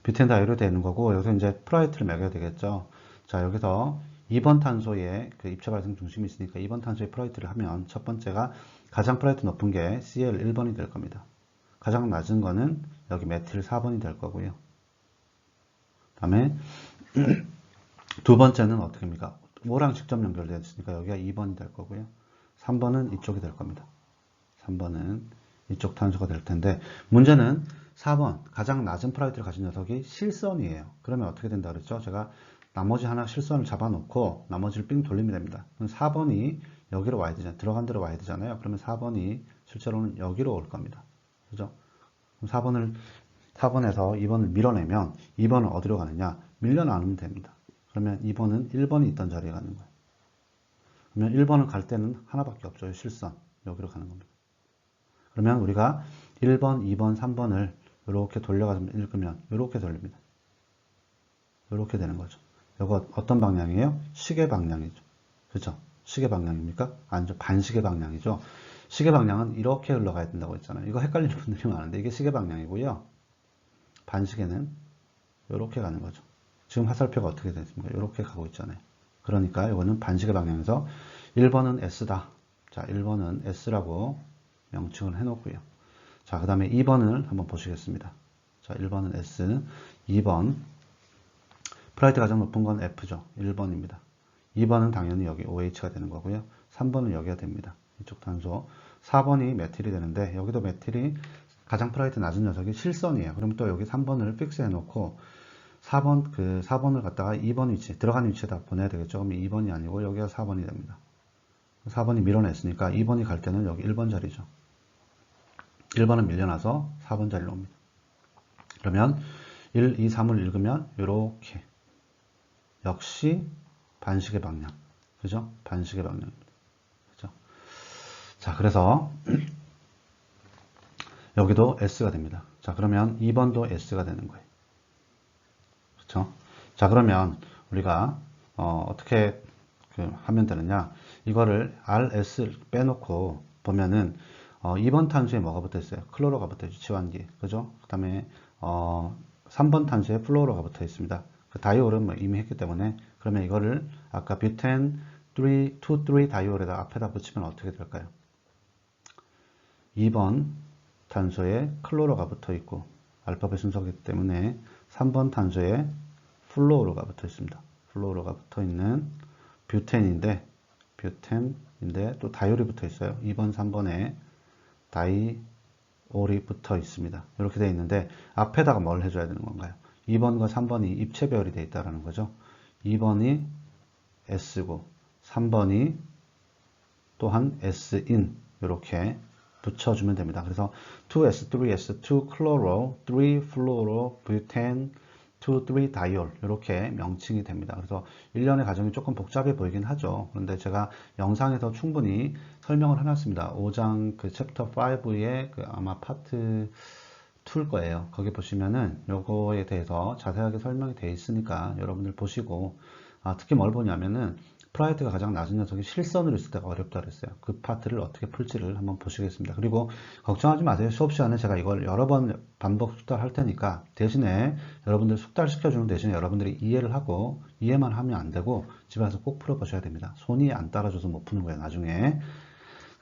뷰텐 다이올이 되는 거고 여기서 이제 프라이트를 매겨야 되겠죠. 자, 여기서 2번 탄소에 그 입체 발생 중심이 있으니까 2번 탄소에 프라이트를 하면 첫 번째가 가장 프라이트 높은 게 Cl 1번이 될 겁니다. 가장 낮은 거는 여기 메틸 4번이 될 거고요. 그 다음에 두 번째는 어떻게 합니까? 5랑 직접 연결되어 있으니까 여기가 2번이 될 거고요. 3번은 이쪽이 될 겁니다. 3번은 이쪽 탄소가 될 텐데 문제는 4번 가장 낮은 프라이트를 가진 녀석이 실선이에요. 그러면 어떻게 된다 그랬죠? 제가 나머지 하나 실선을 잡아놓고 나머지를 삥 돌리면 됩니다. 그럼 4번이 여기로 와야 되잖아요. 들어간 대로 와야 되잖아요. 그러면 4번이 실제로는 여기로 올 겁니다. 그죠? 그럼 4번에서 2번을 밀어내면 2번은 어디로 가느냐? 밀려나누면 됩니다. 그러면 2번은 1번이 있던 자리에 가는 거예요. 그러면 1번을 갈 때는 하나밖에 없죠. 실선. 여기로 가는 겁니다. 그러면 우리가 1번, 2번, 3번을 이렇게 돌려가서 읽으면 이렇게 돌립니다. 이렇게 되는 거죠. 이거 어떤 방향이에요? 시계 방향이죠. 그죠? 시계 방향입니까? 아니죠. 반시계 방향이죠. 시계 방향은 이렇게 흘러가야 된다고 했잖아요. 이거 헷갈리는 분들이 많은데 이게 시계 방향이고요. 반시계는 이렇게 가는 거죠. 지금 화살표가 어떻게 됐습니까? 이렇게 가고 있잖아요. 그러니까 이거는 반시계 방향에서 1번은 S다. 자, 1번은 S라고 명칭을 해놓고요. 자, 그 다음에 2번을 한번 보시겠습니다. 자, 1번은 S, 2번 프라이트 가장 높은 건 F죠. 1번입니다. 2번은 당연히 여기 OH가 되는 거고요. 3번은 여기가 됩니다. 이쪽 탄소. 4번이 메틸이 되는데 여기도 메틸이 가장 프라이트 낮은 녀석이 실선이에요. 그럼 또 여기 3번을 픽스해 놓고 4번을 갖다가 2번 위치, 들어간 위치에다 보내야 되겠죠. 그럼 2번이 아니고 여기가 4번이 됩니다. 4번이 밀어냈으니까 2번이 갈 때는 여기 1번 자리죠. 1번은 밀려나서 4번 자리로 옵니다. 그러면 1, 2, 3을 읽으면 이렇게 역시 반시계 방향. 그죠? 반시계 방향입니다. 그죠? 자, 그래서 여기도 S가 됩니다. 자, 그러면 2번도 S가 되는 거예요. 그렇죠? 자, 그러면 우리가 어떻게 하면 되느냐? 이거를 RS 빼놓고 보면은 2번 탄소에 뭐가 붙어 있어요? 클로로가 붙어 있죠. 지환기. 그죠? 그 다음에 3번 탄소에 플로로가 붙어 있습니다. 그 다이올은 뭐 이미 했기 때문에 그러면 이거를 아까 뷰텐 2, 3 다이올에다 앞에다 붙이면 어떻게 될까요? 2번 탄소에 클로로가 붙어 있고 알파벳 순서이기 때문에 3번 탄소에 플로로가 붙어 있습니다. 플로로가 붙어 있는 뷰텐인데 또 다이올이 붙어 있어요. 2번, 3번에 다이올이 붙어 있습니다. 이렇게 되어 있는데 앞에다가 뭘 해줘야 되는 건가요? 2번과 3번이 입체 배열이 되어 있다는 거죠. 2번이 S고 3번이 또한 S인 이렇게 붙여주면 됩니다. 그래서 2S, 3S, 2chloro, 3fluoro, butane, 2, 3 다이올 이렇게 명칭이 됩니다. 그래서 일련의 과정이 조금 복잡해 보이긴 하죠. 그런데 제가 영상에서 충분히 설명을 해놨습니다. 5장 그 챕터 5의 그 아마 파트 2일 거예요. 거기 보시면은 요거에 대해서 자세하게 설명이 되어 있으니까 여러분들 보시고 특히 뭘 보냐면은 프라이트가 가장 낮은 녀석이 실선으로 있을 때가 어렵다 그랬어요. 그 파트를 어떻게 풀지를 한번 보시겠습니다. 그리고 걱정하지 마세요. 수업 시간에 제가 이걸 여러 번 반복 숙달할 테니까 대신에 여러분들 숙달 시켜주는 대신에 여러분들이 이해를 하고 이해만 하면 안 되고 집에서 꼭 풀어보셔야 됩니다. 손이 안 따라줘서 못 푸는 거예요. 나중에.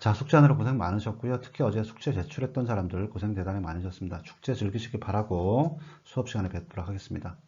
자, 숙제하느라 고생 많으셨고요. 특히 어제 숙제 제출했던 사람들 고생 대단히 많으셨습니다. 축제 즐기시기 바라고 수업 시간에 뵙도록 하겠습니다.